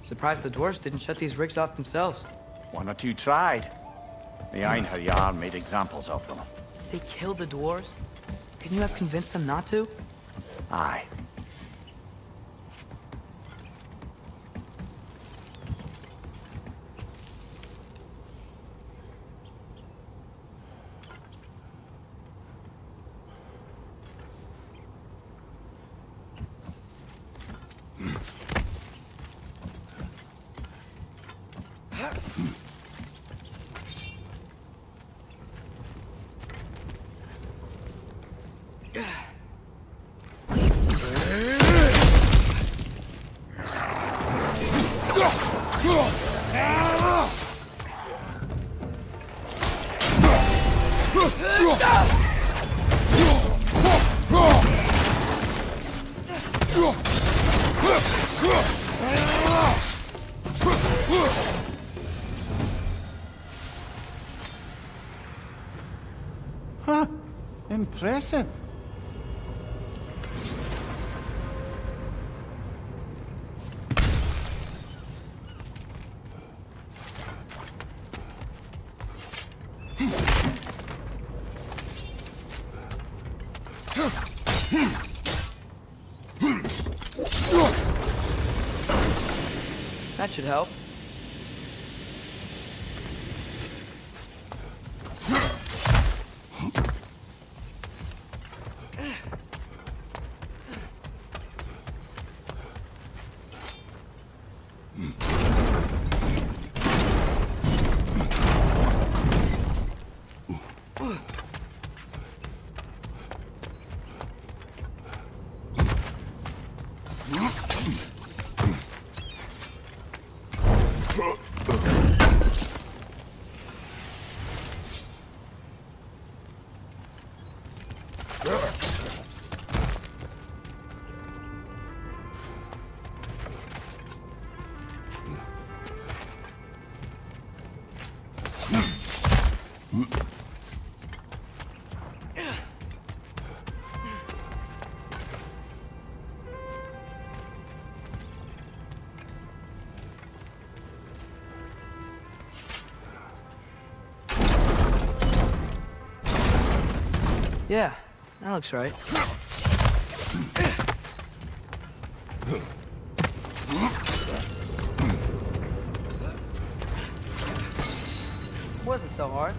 Surprised the dwarves didn't shut these rigs off themselves. One or two tried. The Einherjar made examples of them. They killed the dwarves? Couldn't you have convinced them not to? Aye. Huh. Impressive. That should help. Yeah, that looks right. Wasn't so hard.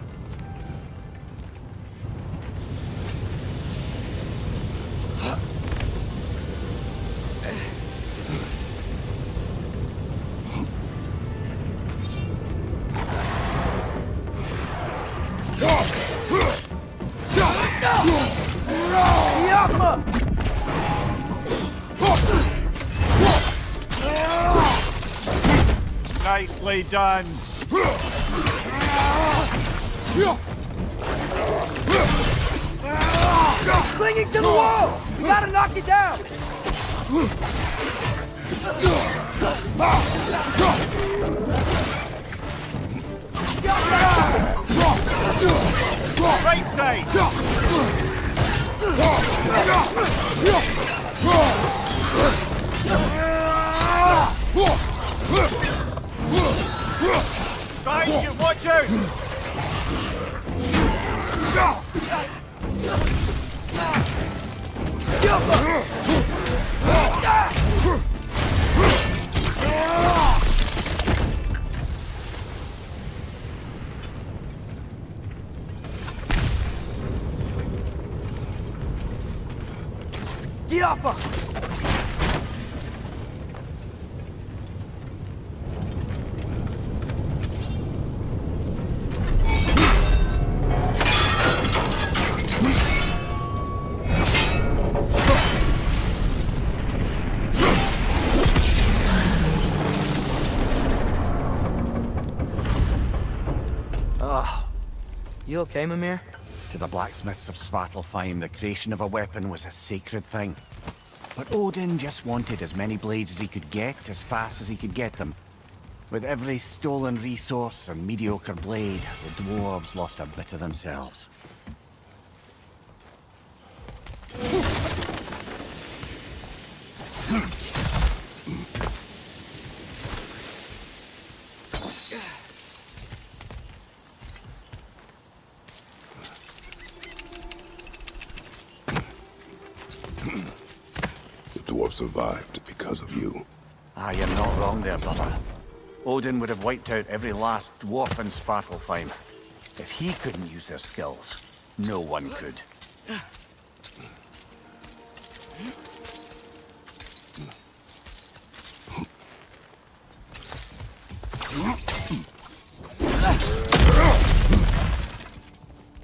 up! Nicely done. Clinging to the wall! We gotta knock it down! Right side. Behind you, watch out! Get off her! You okay, Mimir? To the blacksmiths of Svartalfheim, the creation of a weapon was a sacred thing. But Odin just wanted as many blades as he could get, as fast as he could get them. With every stolen resource and mediocre blade, the dwarves lost a bit of themselves. The dwarf survived because of you. Ah, you're not wrong there, brother. Odin would have wiped out every last dwarf in Svartalfheim. If he couldn't use their skills, no one could.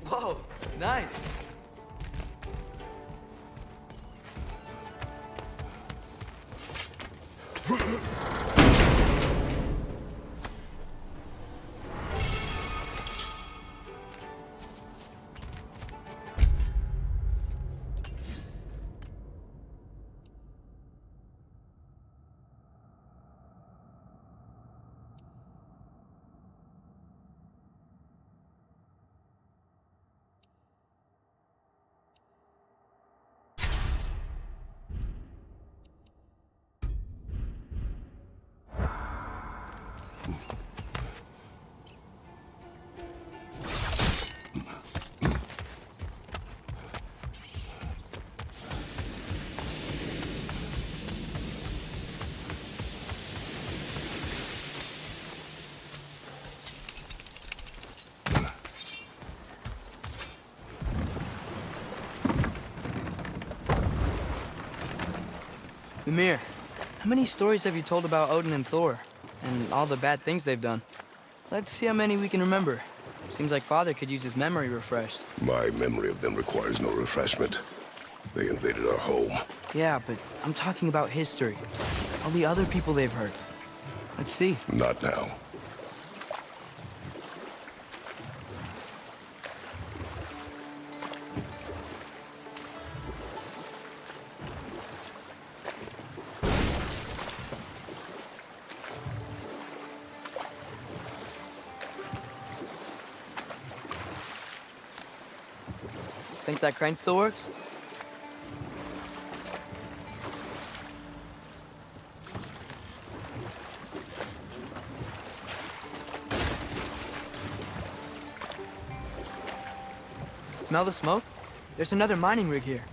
Whoa, nice. Mimir, how many stories have you told about Odin and Thor? And all the bad things they've done? Let's see how many we can remember. Seems like Father could use his memory refreshed. My memory of them requires no refreshment. They invaded our home. Yeah, but I'm talking about history. All the other people they've hurt. Let's see. Not now. Think that crane still works? Smell the smoke? There's another mining rig here.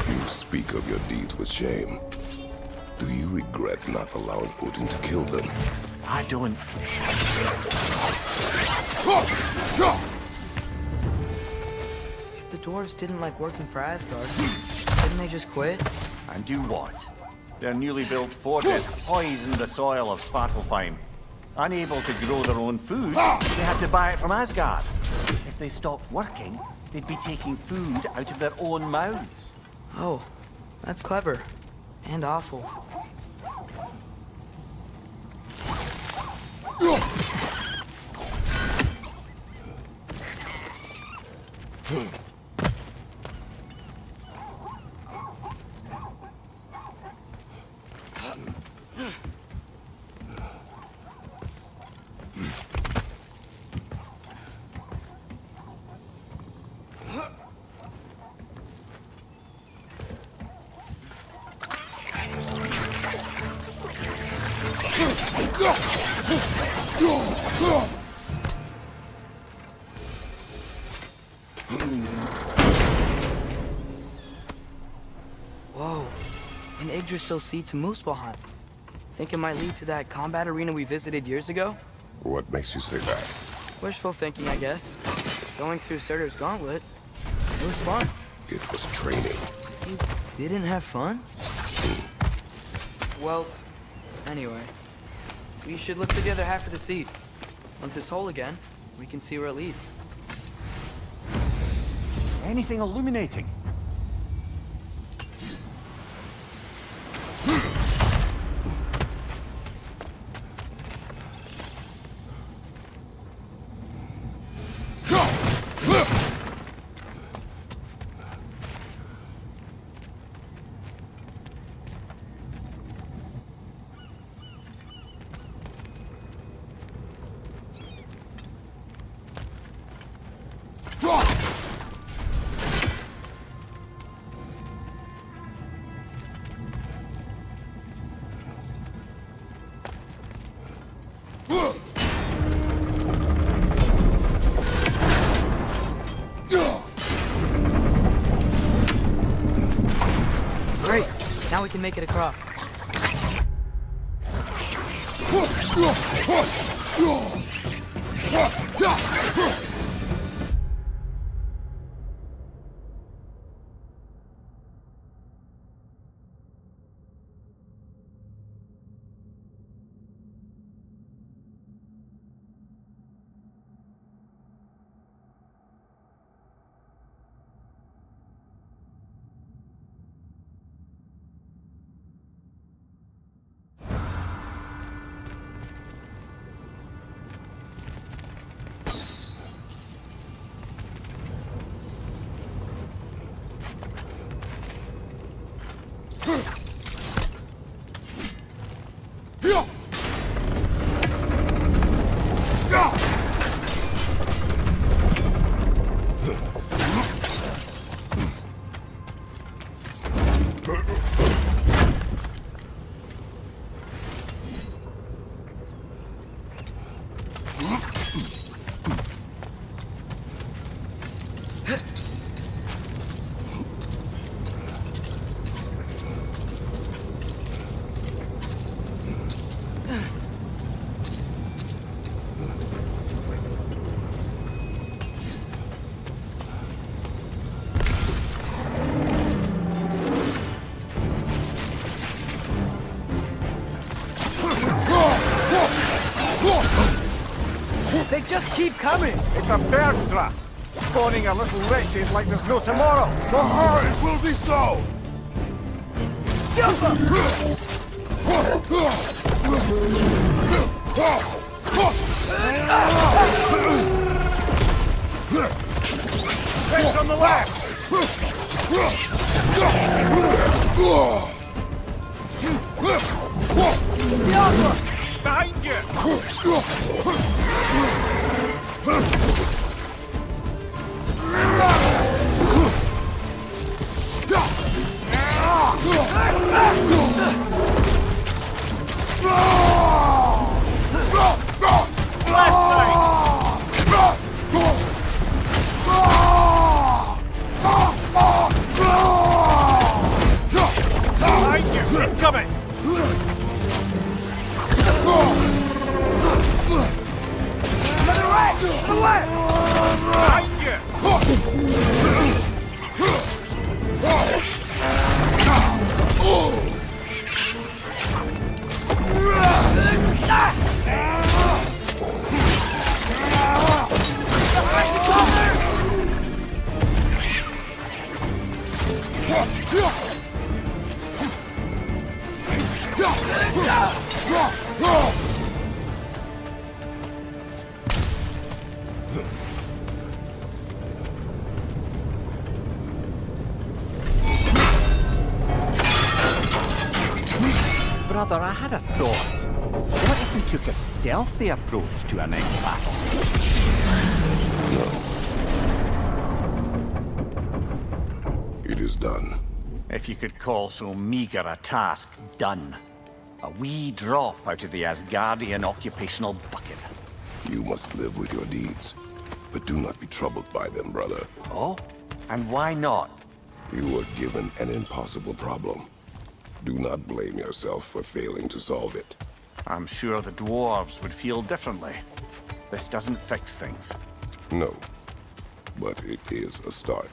You speak of your deeds with shame. Do you regret not allowing Odin to kill them? I don't. If the dwarves didn't like working for Asgard, didn't they just quit? And do what? Their newly built fortress poisoned the soil of Svartalfheim. Unable to grow their own food, they had to buy it from Asgard. If they stopped working, they'd be taking food out of their own mouths. Oh, that's clever. And awful. Whoa, an Yggdrasil seed to Muspelheim. Think it might lead to that combat arena we visited years ago? What makes you say that? Wishful thinking, I guess. Going through Surtur's gauntlet, it was fun. It was training. You didn't have fun? Well, anyway, we should look for the other half of the seed. Once it's whole again, we can see where it leads. Anything illuminating? Great! Now we can make it across. They just keep coming! It's a bird trap! Spawning our little wretches like there's no tomorrow! It will be so! Head from the left! Behind you! Incoming! Behind you! Brother, I had a thought. What if we took a stealthy approach to our next battle? It is done. If you could call so meager a task done. A wee drop out of the Asgardian occupational bucket. You must live with your deeds, but do not be troubled by them, brother. Oh? And why not? You were given an impossible problem. Do not blame yourself for failing to solve it. I'm sure the dwarves would feel differently. This doesn't fix things. No, but it is a start.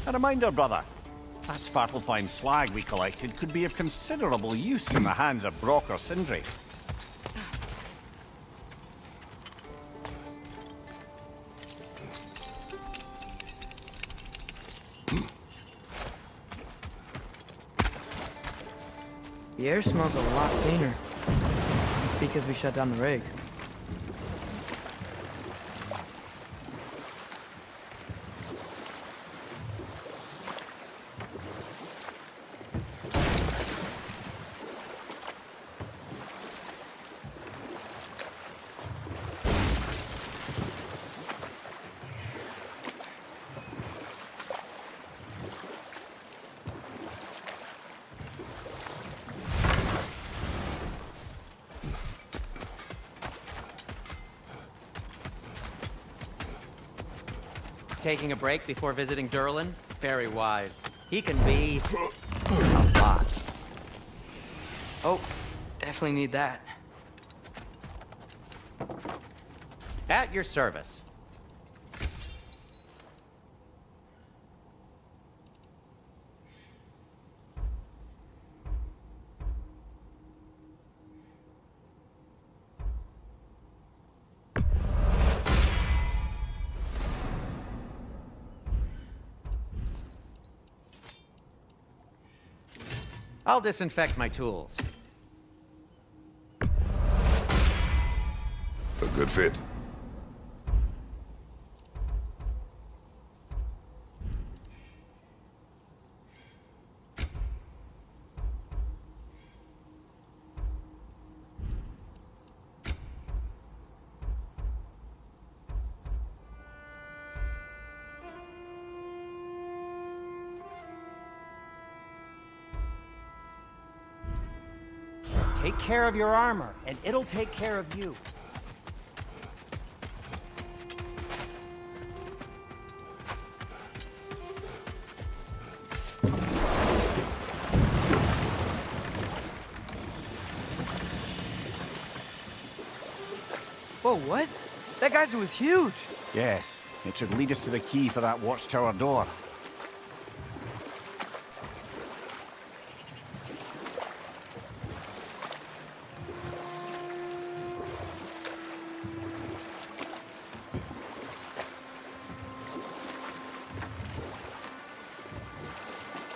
A reminder, brother. That Svartalfheim slag we collected could be of considerable use in the hands of Brock or Sindri. The air smells a lot cleaner. It's because we shut down the rigs. Taking a break before visiting Durlin? Very wise. He can be a lot. Oh, definitely need that. At your service. I'll disinfect my tools. A good fit. Take care of your armor, and it'll take care of you. Whoa, what? That geyser was huge! Yes, it should lead us to the key for that watchtower door.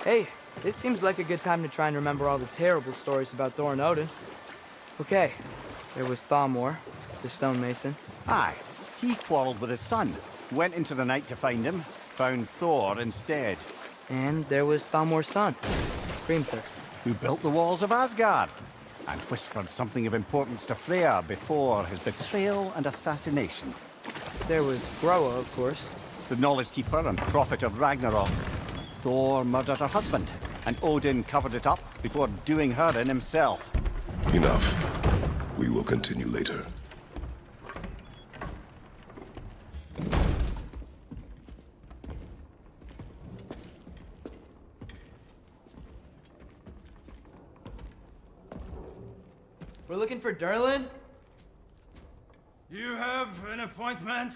Hey, this seems like a good time to try and remember all the terrible stories about Thor and Odin. Okay, there was Thamor, the stonemason. Aye, he quarreled with his son, went into the night to find him, found Thor instead. And there was Thamor's son, Grimthur. Who built the walls of Asgard, and whispered something of importance to Freya before his betrayal and assassination. There was Groa, of course. The knowledge keeper and prophet of Ragnarok. Thor murdered her husband, and Odin covered it up before doing her in himself. Enough. We will continue later. We're looking for Durlin? You have an appointment?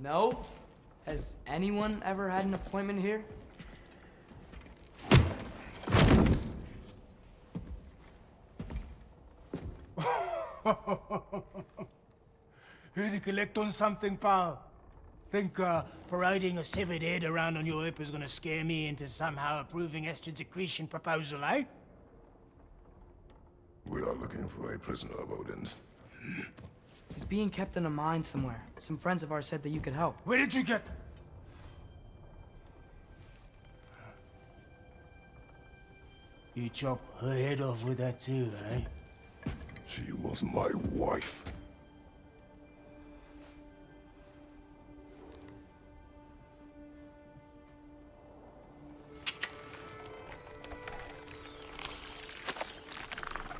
No. Has anyone ever had an appointment here? Here to collect on something, pal? Think parading a severed head around on your hip is gonna scare me into somehow approving Estrid's accretion proposal, eh? We are looking for a prisoner of Odin's. He's being kept in a mine somewhere. Some friends of ours said that you could help. Where did you get... You chop her head off with that too, eh? She was my wife.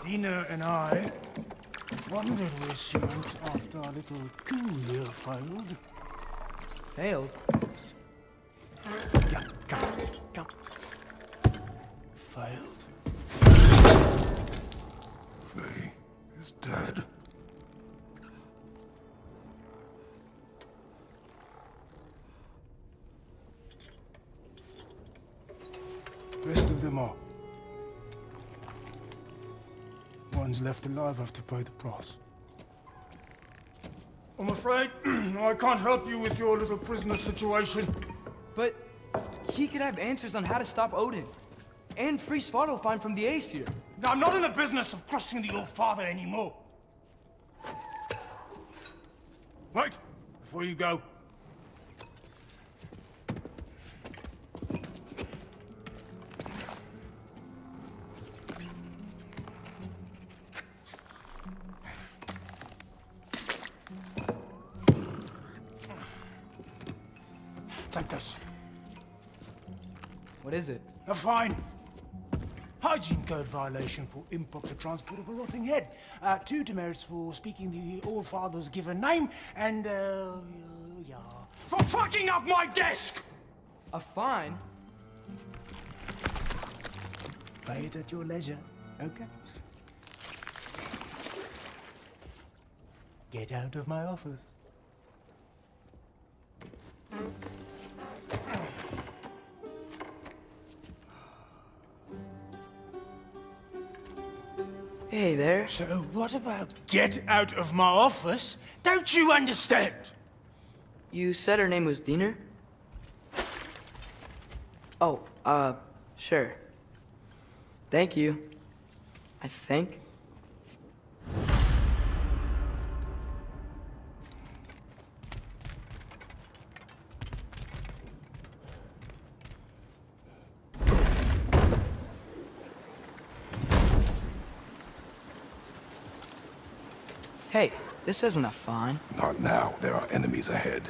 Dina and I wondered where she went after our little coup here failed. Failed? Come. Failed. Faye is dead. Rest of them are. One's left alive have to pay the price. I'm afraid I can't help you with your little prisoner situation. But he could have answers on how to stop Odin. And free Svartalfheim from the Aesir. Now, I'm not in the business of crossing the old father anymore. Wait, before you go. Take this. What is it? A fine. Hygiene code violation for improper transport of a rotting head. 2 demerits for speaking the All Father's given name, and, yeah. For fucking up my desk! A fine? Pay it at your leisure, okay? Get out of my office. Hey there. So what about get out of my office? Don't you understand? You said her name was Diener? Oh, sure. Thank you. I think. Hey, this isn't a fine. Not now. There are enemies ahead.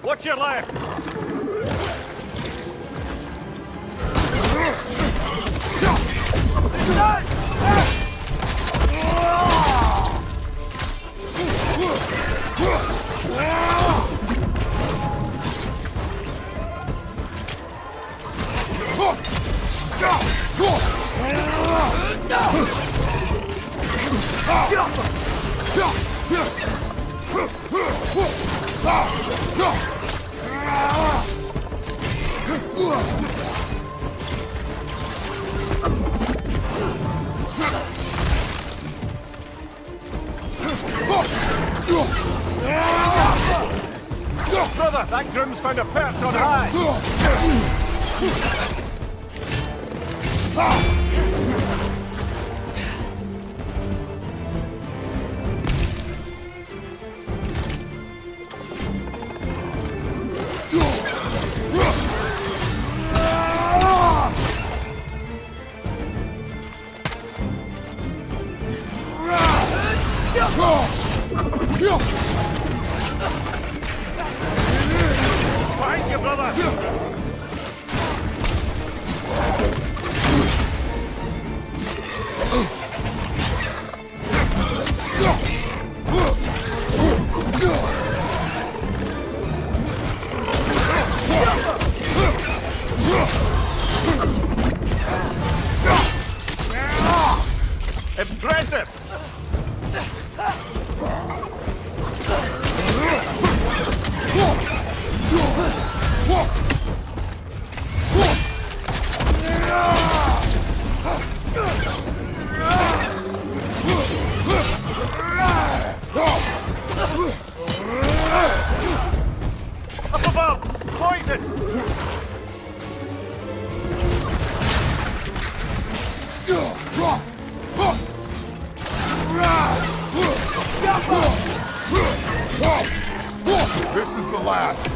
Watch your left! Brother, that groom's found a perch on high! Behind you, brother! Impressive! This is the last.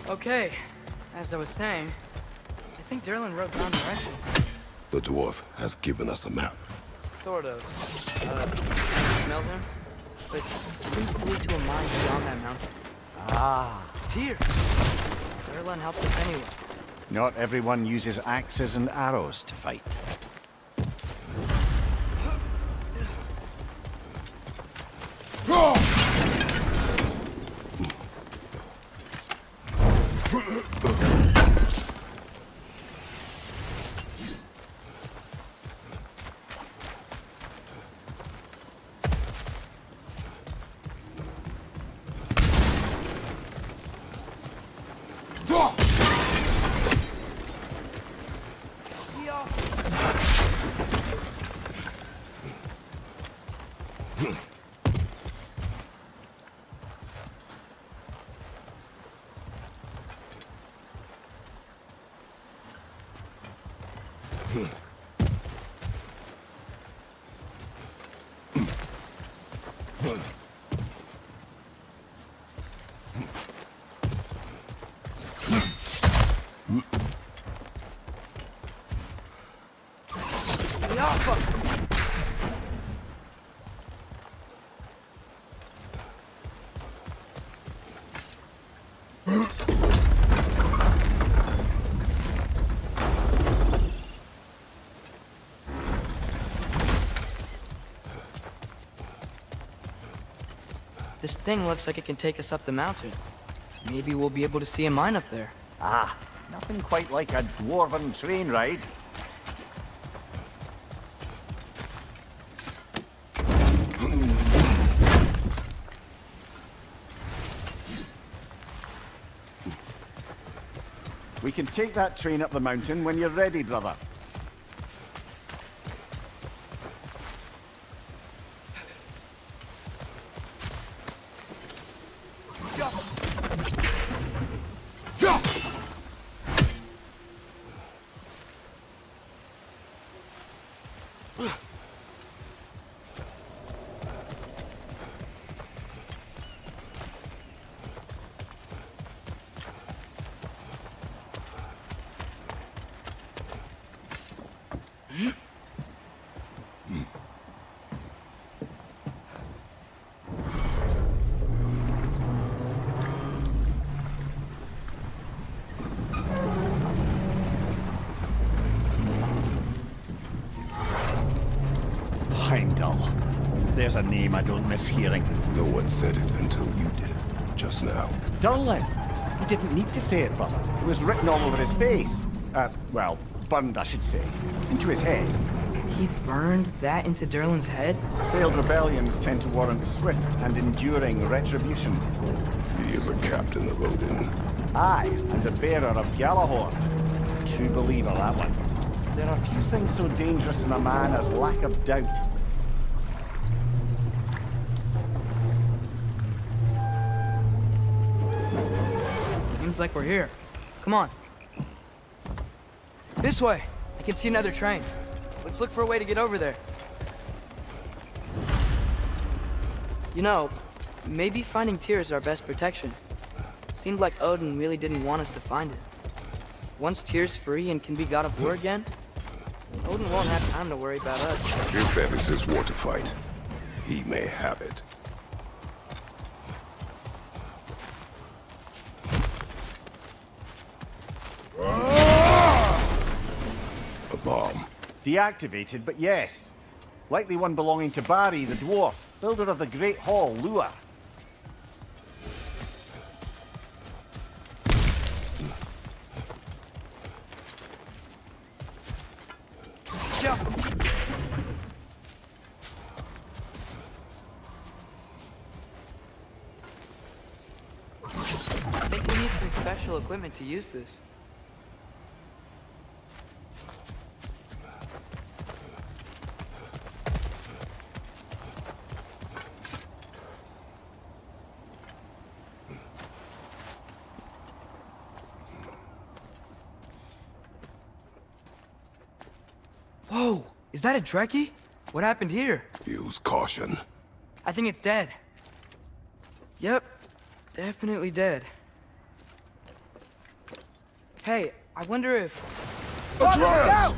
Okay, as I was saying, I think Derlin wrote down directions. The dwarf has given us a map. Sort of. Smelled him? But seems to lead to a mine beyond that mountain. Ah, Tears! Derlin helped us anyway. not everyone uses axes and arrows to fight. This thing looks like it can take us up the mountain. Maybe we'll be able to see a mine up there. Ah, nothing quite like a dwarven train ride. We can take that train up the mountain when you're ready, brother. Heimdall. There's a name I don't miss hearing. No one said it until you did, just now. Durlin! He didn't need to say it, brother. It was written all over his face. Well, burned, I should say. Into his head. He burned that into Derlin's head? Failed rebellions tend to warrant swift and enduring retribution. He is a captain of Odin. Aye, and the bearer of Galahorn. True believer, that one. There are few things so dangerous in a man as lack of doubt. Seems like we're here. Come on. This way. I can see another train. Let's look for a way to get over there. You know, maybe finding Tyr is our best protection. Seemed like Odin really didn't want us to find it. Once Tyr's free and can be god of war again, Odin won't have time to worry about us. If that is his war to fight, he may have it. A bomb. Deactivated, but yes. Likely one belonging to Barry, the dwarf, builder of the Great Hall, Lua. I think we need some special equipment to use this. Whoa, is that a Trekkie? What happened here? Use caution. I think it's dead. Yep, definitely dead. Hey, I wonder if... Atreus! Watch out!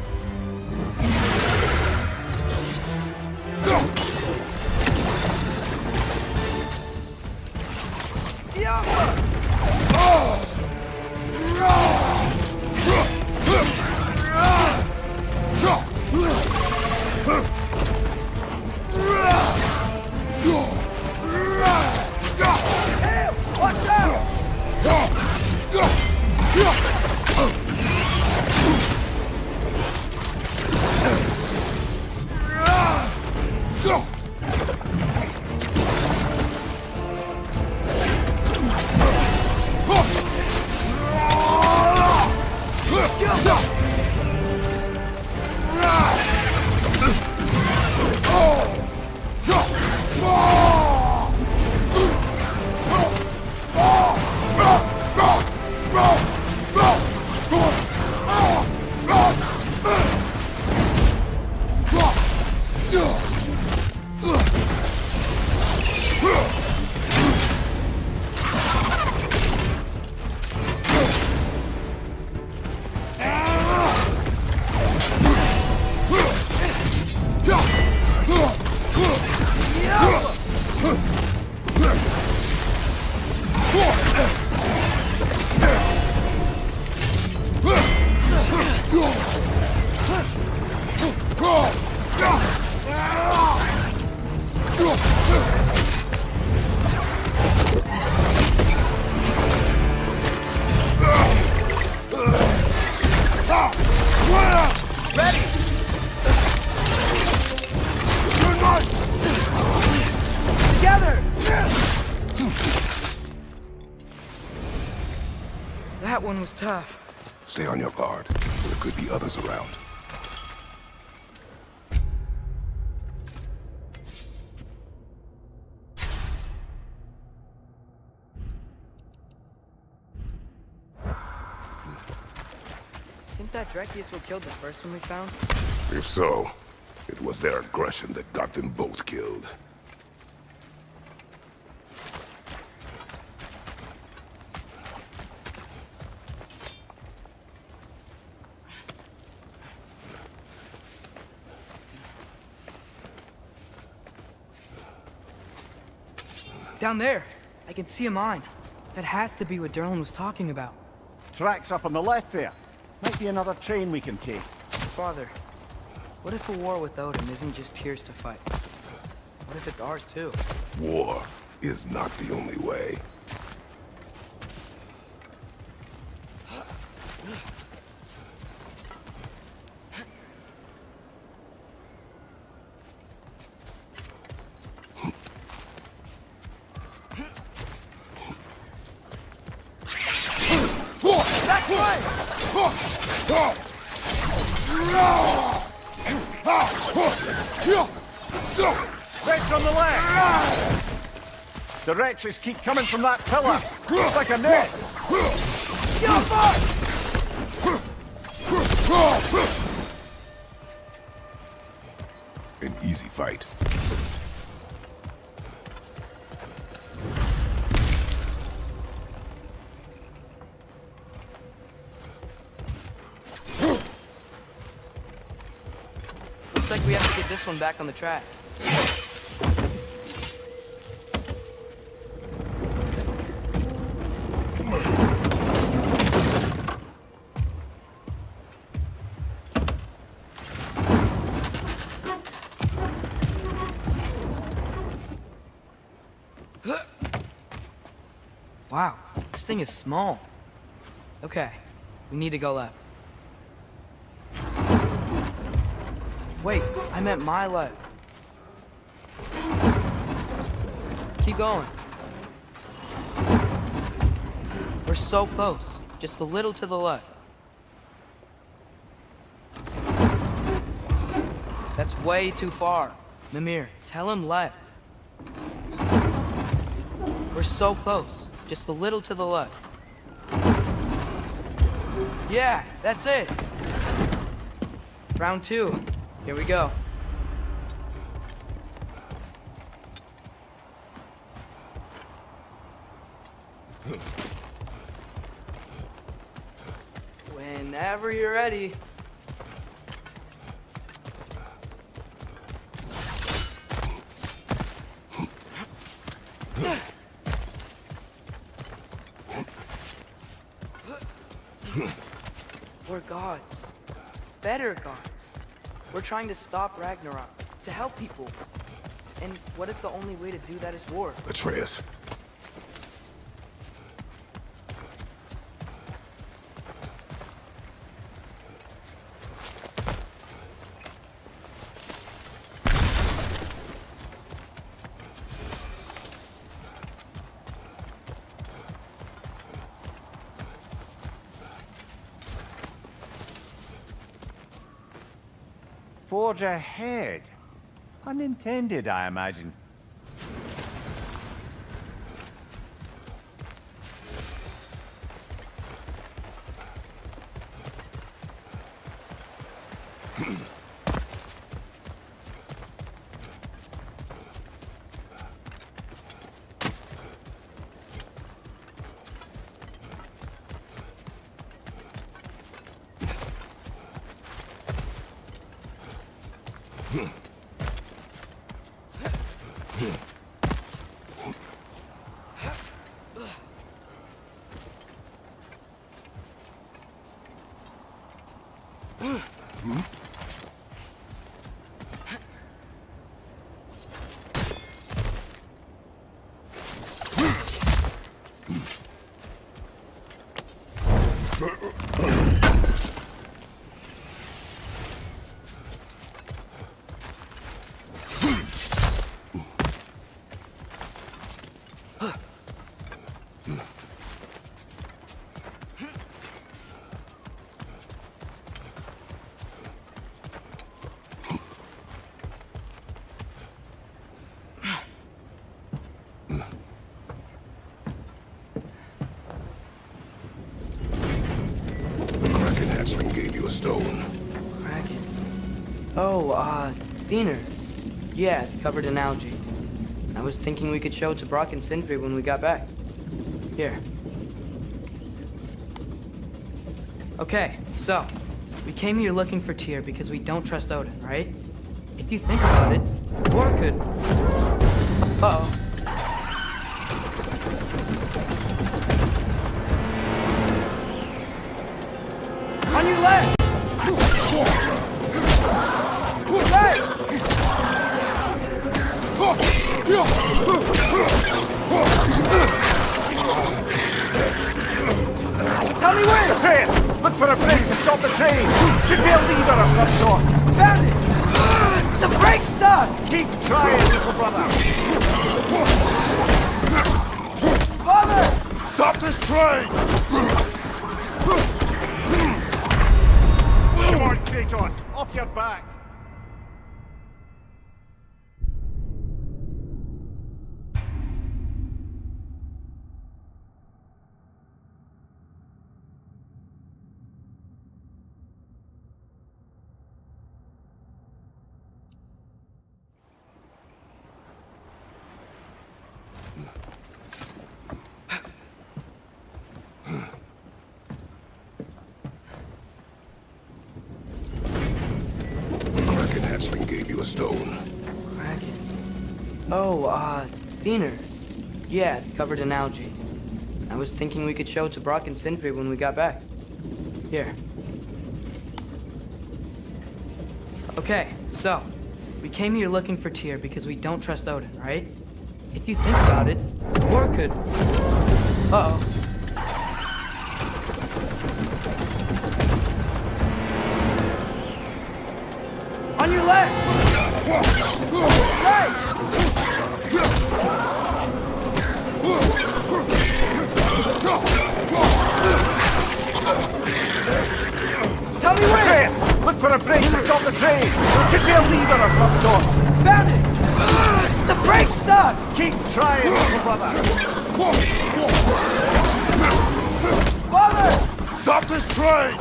That one was tough. Stay on your guard. There could be others around. Think that Drekkius what killed the first one we found? If so, it was their aggression that got them both killed. Down there, I can see a mine. That has to be what Derlin was talking about. Tracks up on the left there. Might be another train we can take. Father, what if a war without him isn't just Tyr's to fight? What if it's ours too? War is not the only way. Wretch on the left! The wretches keep coming from that pillar. It's like a net. An easy fight. Looks like we have to get this one back on the track. Wow, this thing is small. Okay, we need to go left. Wait, I meant my left. Keep going. We're so close. Just a little to the left. That's way too far. Mimir, tell him left. We're so close. Just a little to the left. Yeah, that's it. Round two. Here we go. Whenever you're ready. We're gods. Better gods. We're trying to stop Ragnarok, to help people. And what if the only way to do that is war? Atreus. Forge ahead. Unintended, I imagine. Hatchling gave you a stone. Kraken. Oh, Diener. Yeah, it's covered in algae. I was thinking we could show it to Brock and Sindri when we got back. Here. Okay, so, we came here looking for Tyr because we don't trust Odin, right? If you think about it, war could... Uh-oh. On your left! Right! Tell me where! Atreus! Look for a brake to stop the train! Should be a lever of some sort! Found it! The brake's stuck! Keep trying, little brother! Father! Stop this train! Come on, Kratos! Off your back! Hatchling gave you a stone. Kraken. Oh, Diener. Yeah, it's covered in algae. I was thinking we could show it to Brock and Sindri when we got back. Here. Okay, so, we came here looking for Tyr because we don't trust Odin, right? If you think about it, war could... Uh-oh. On your left! Right! Tell me where! Atreus! Look for a brake to stop the train! Should be a lever of some sort! Found it! The brake's stuck! Keep trying, little brother! Stop this train!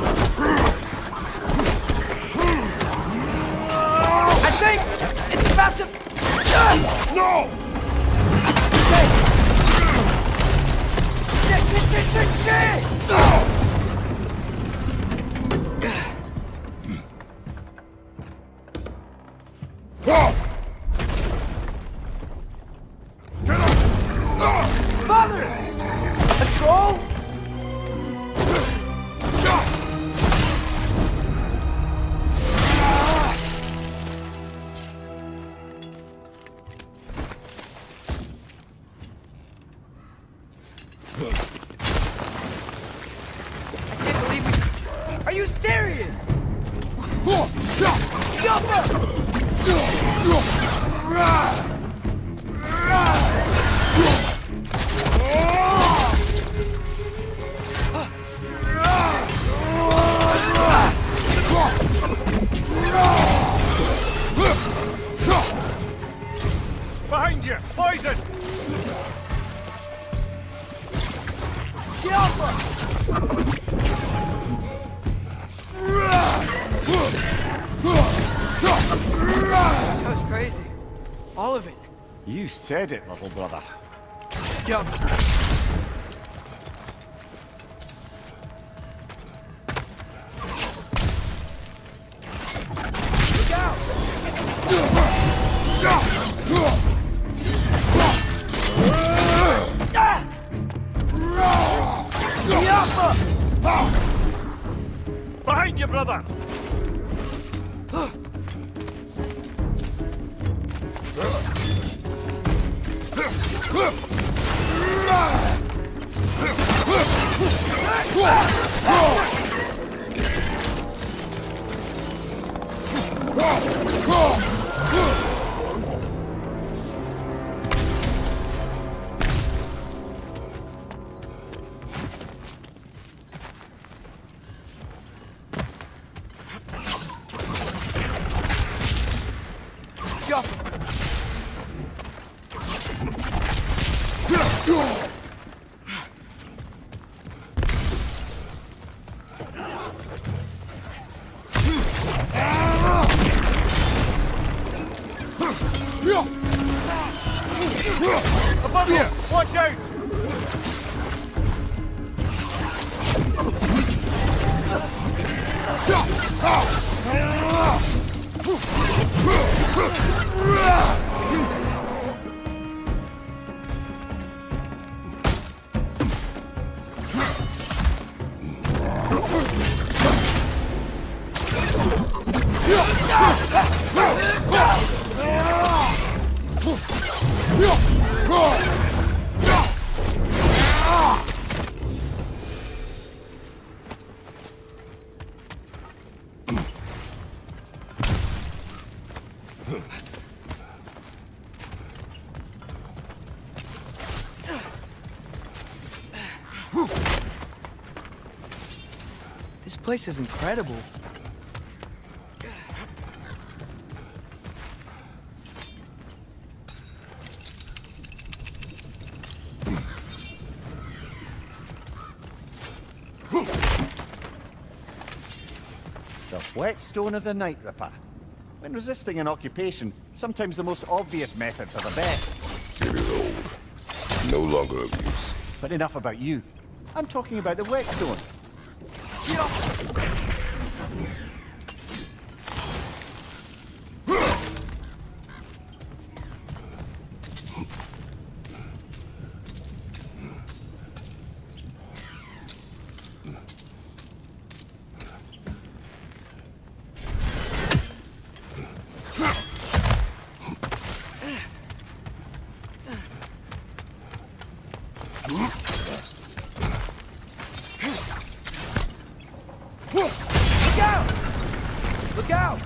No! Father! A troll? I can't believe we... Are you serious? Behind you! Poison! That was crazy. All of it. You said it, little brother. Jump. Look out! Behind you, brother! Above you! Watch out! This place is incredible. The whetstone of the Night Ripper. When resisting an occupation, sometimes the most obvious methods are the best. It is old. No longer of use. But enough about you. I'm talking about the whetstone. Look out!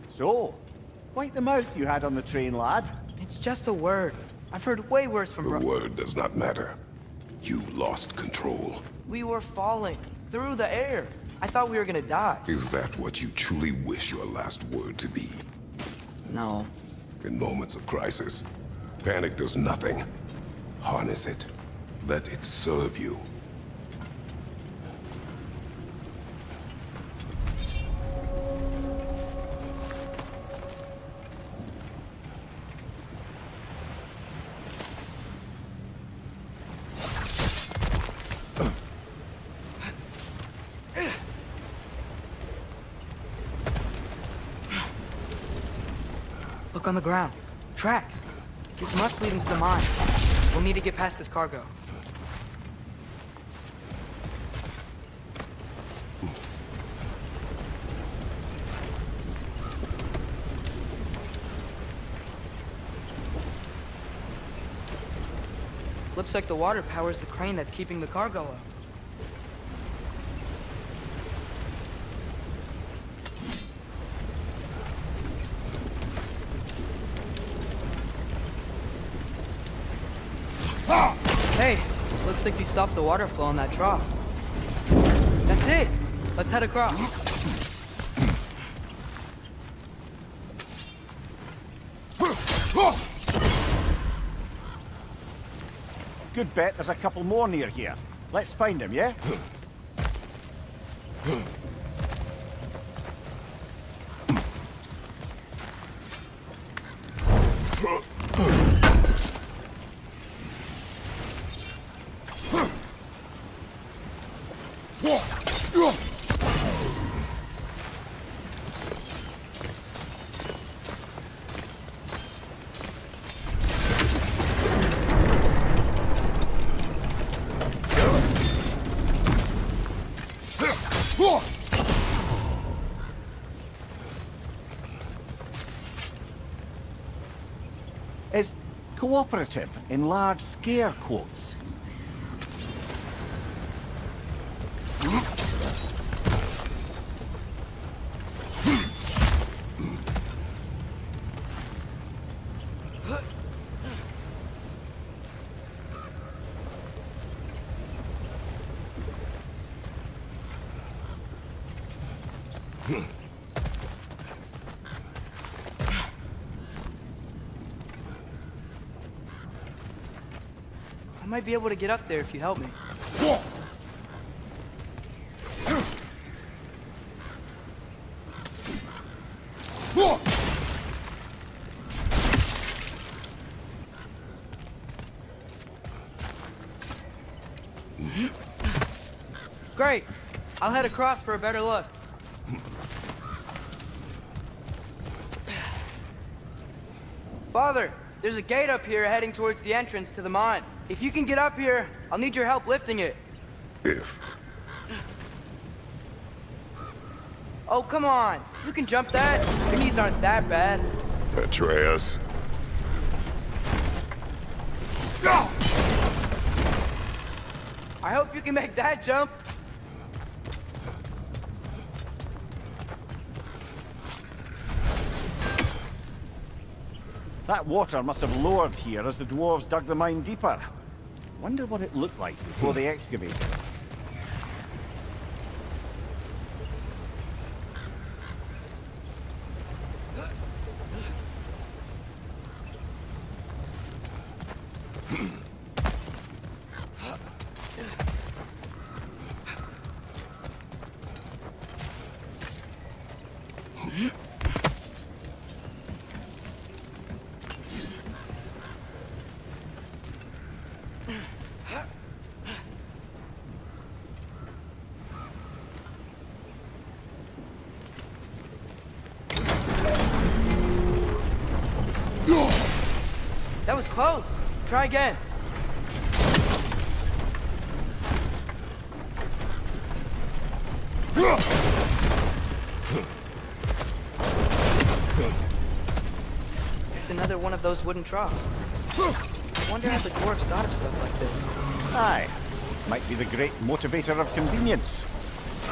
So, wipe the mouth you had on the train, lad. It's just a word. I've heard way worse from The word does not matter. You lost control. We were falling. through the air. I thought we were gonna die. Is that what you truly wish your last word to be? No. In moments of crisis, panic does nothing. Harness it. Let it serve you. Look on the ground. Tracks. This must lead into the mine. We'll need to get past this cargo. Looks like the water powers the crane that's keeping the cargo up. Hey, looks like you stopped the water flow in that trough. That's it. Let's head across. Good bet there's a couple more near here. Let's find them, yeah? Is cooperative in large scare quotes. I might be able to get up there if you help me. Great. I'll head across for a better look. Father, there's a gate up here heading towards the entrance to the mine. If you can get up here, I'll need your help lifting it. If. Oh, come on. You can jump that. Your knees aren't that bad. Atreus. I hope you can make that jump. That water must have lowered here as the dwarves dug the mine deeper. Wonder what it looked like before they excavated. That was close. Try again. It's another one of those wooden troughs. I wonder how the dwarves thought of stuff like this. Aye. Might be the great motivator of convenience.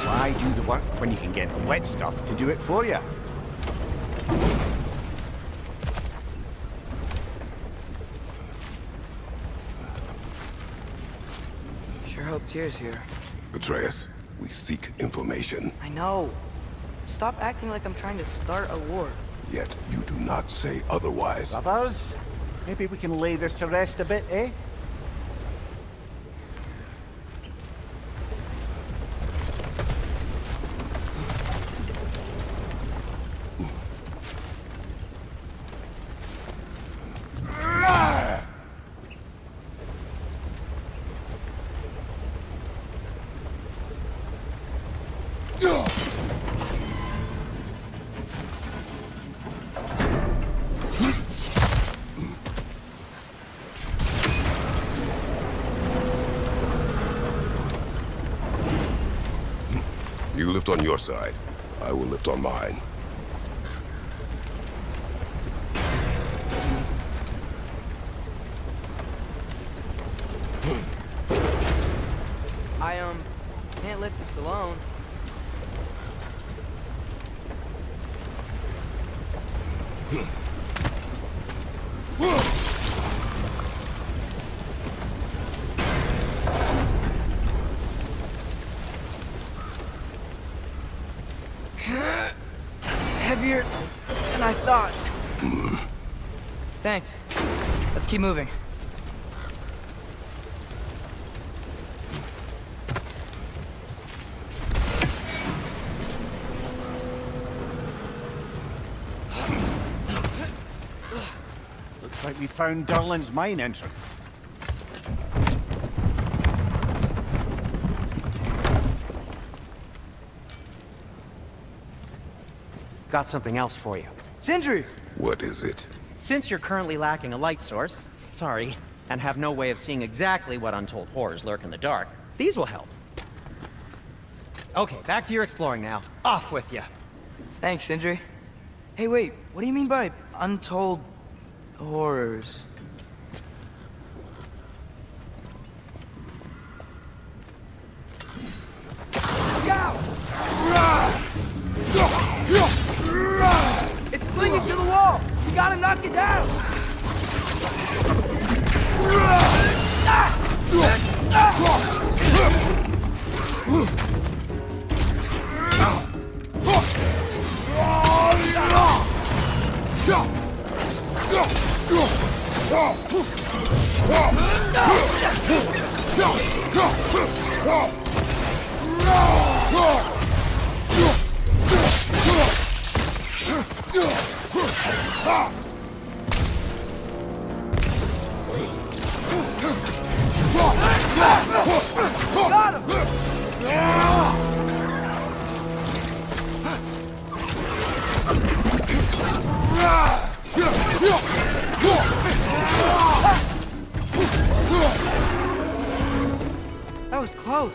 Why do the work when you can get the wet stuff to do it for you? Sure hope Tyr's here. Atreus, We seek information, I know. Stop acting like I'm trying to start a war. yet you do not say otherwise. Brothers, maybe we can lay this to rest a bit, eh? You lift on your side. I will lift on mine. I can't lift this alone. Heavier than I thought. Thanks. Let's keep moving. Looks like we found Durlin's mine entrance. Got something else for you. Sindri! What is it? Since you're currently lacking a light source, sorry, and have no way of seeing exactly what untold horrors lurk in the dark, these will help. Okay, back to your exploring now. Off with you. Thanks, Sindri. Hey, wait, what do you mean by untold horrors? It's clinging to the wall! We gotta knock it down! Got him! That was close.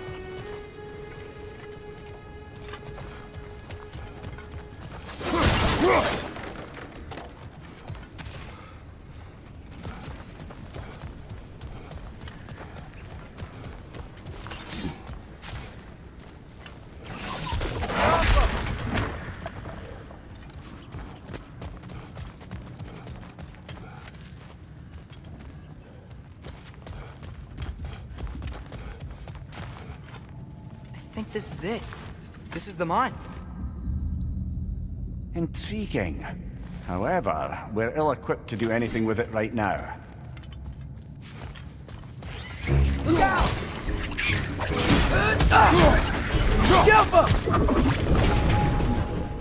I think this is it. This is the mine. Intriguing. However, we're ill-equipped to do anything with it right now. Look out!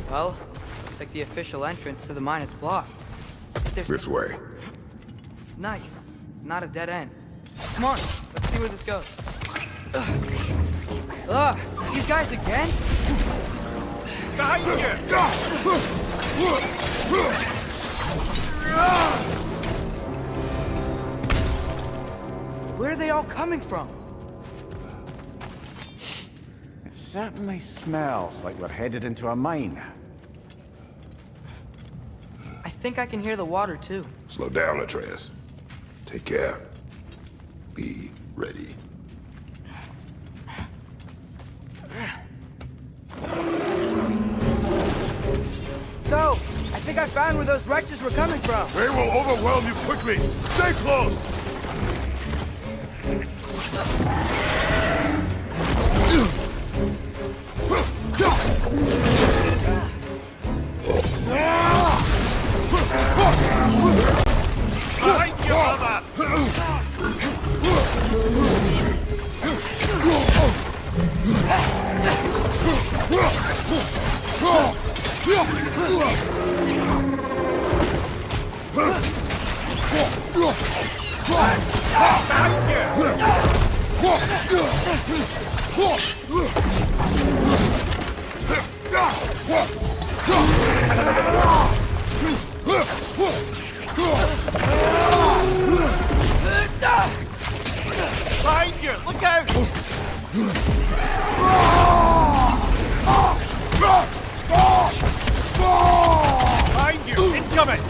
Well, looks like the official entrance to the mine is blocked. This way. Nice. Not a dead end. Come on, let's see where this goes. Ugh, these guys again? Behind you! Where are they all coming from? It certainly smells like we're headed into a mine. I think I can hear the water too. Slow down, Atreus. Take care. Be ready. So, I think I found where those wretches were coming from. They will overwhelm you quickly. Stay close. Danger! Look out! Behind you! Incoming!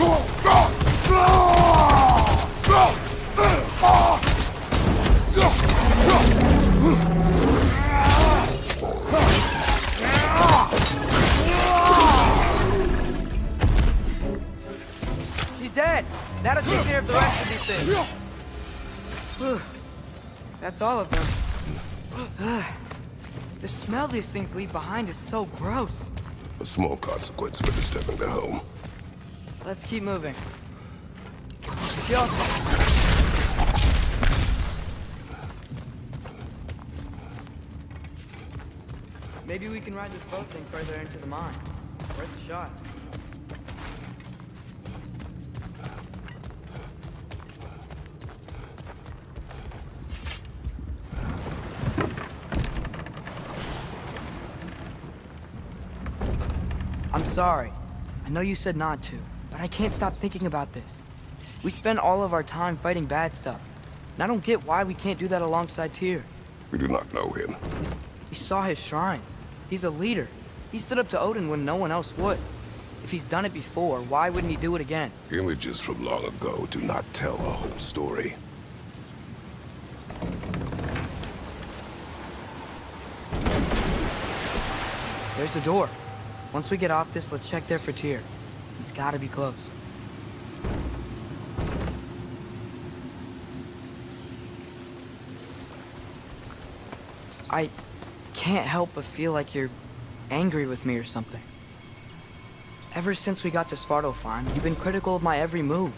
She's dead. That'll take care of the rest of these things. Whew. That's all of them. The smell these things leave behind is so gross. A small consequence for disturbing their home. Let's keep moving. She also... Maybe we can ride this boat thing further into the mine. Worth a shot. I'm sorry. I know you said not to, but I can't stop thinking about this. We spend all of our time fighting bad stuff, and I don't get why we can't do that alongside Tyr. We do not know him. We saw his shrines. He's a leader. He stood up to Odin when no one else would. If he's done it before, why wouldn't he do it again? Images from long ago do not tell a whole story. There's a door. Once we get off this, let's check there for Tyr. He's gotta be close. I can't help but feel like you're angry with me or something. Ever since we got to Svartalfheim, you've been critical of my every move.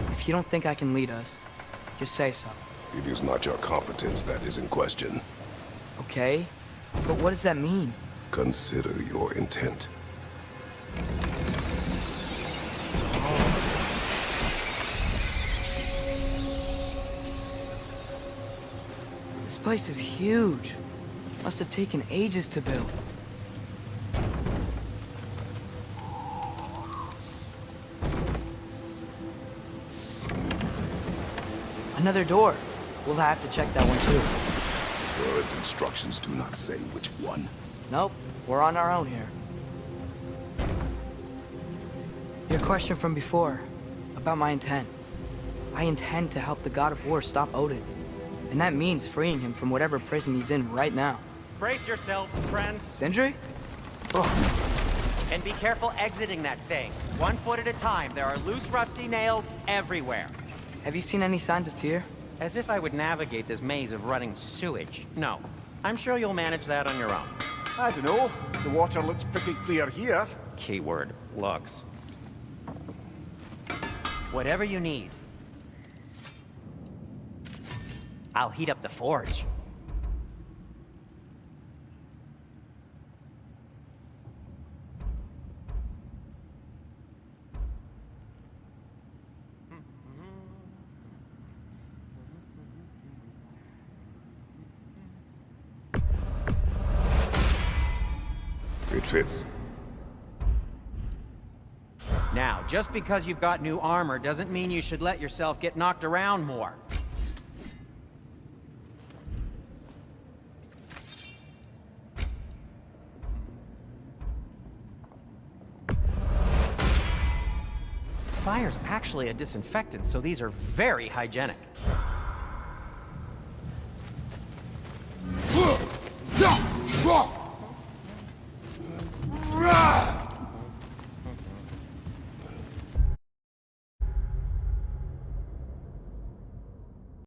If you don't think I can lead us, just say so. It is not your competence that is in question. Okay? But what does that mean? Consider your intent. This place is huge. Must have taken ages to build. Another door. We'll have to check that one too. Bird's instructions do not say which one. Nope, we're on our own here. Your question from before, about my intent. I intend to help the God of War stop Odin. And that means freeing him from whatever prison he's in right now. Brace yourselves, friends, Sindri? and be careful exiting that thing. 1 foot at a time. There are loose, rusty nails everywhere. Have you seen any signs of Tyr? As if I would navigate this maze of running sewage. No. I'm sure you'll manage that on your own. I don't know. The water looks pretty clear here. Keyword, looks. Whatever you need. I'll heat up the forge. It fits. Now, just because you've got new armor doesn't mean you should let yourself get knocked around more. Fire's actually a disinfectant, so these are very hygienic.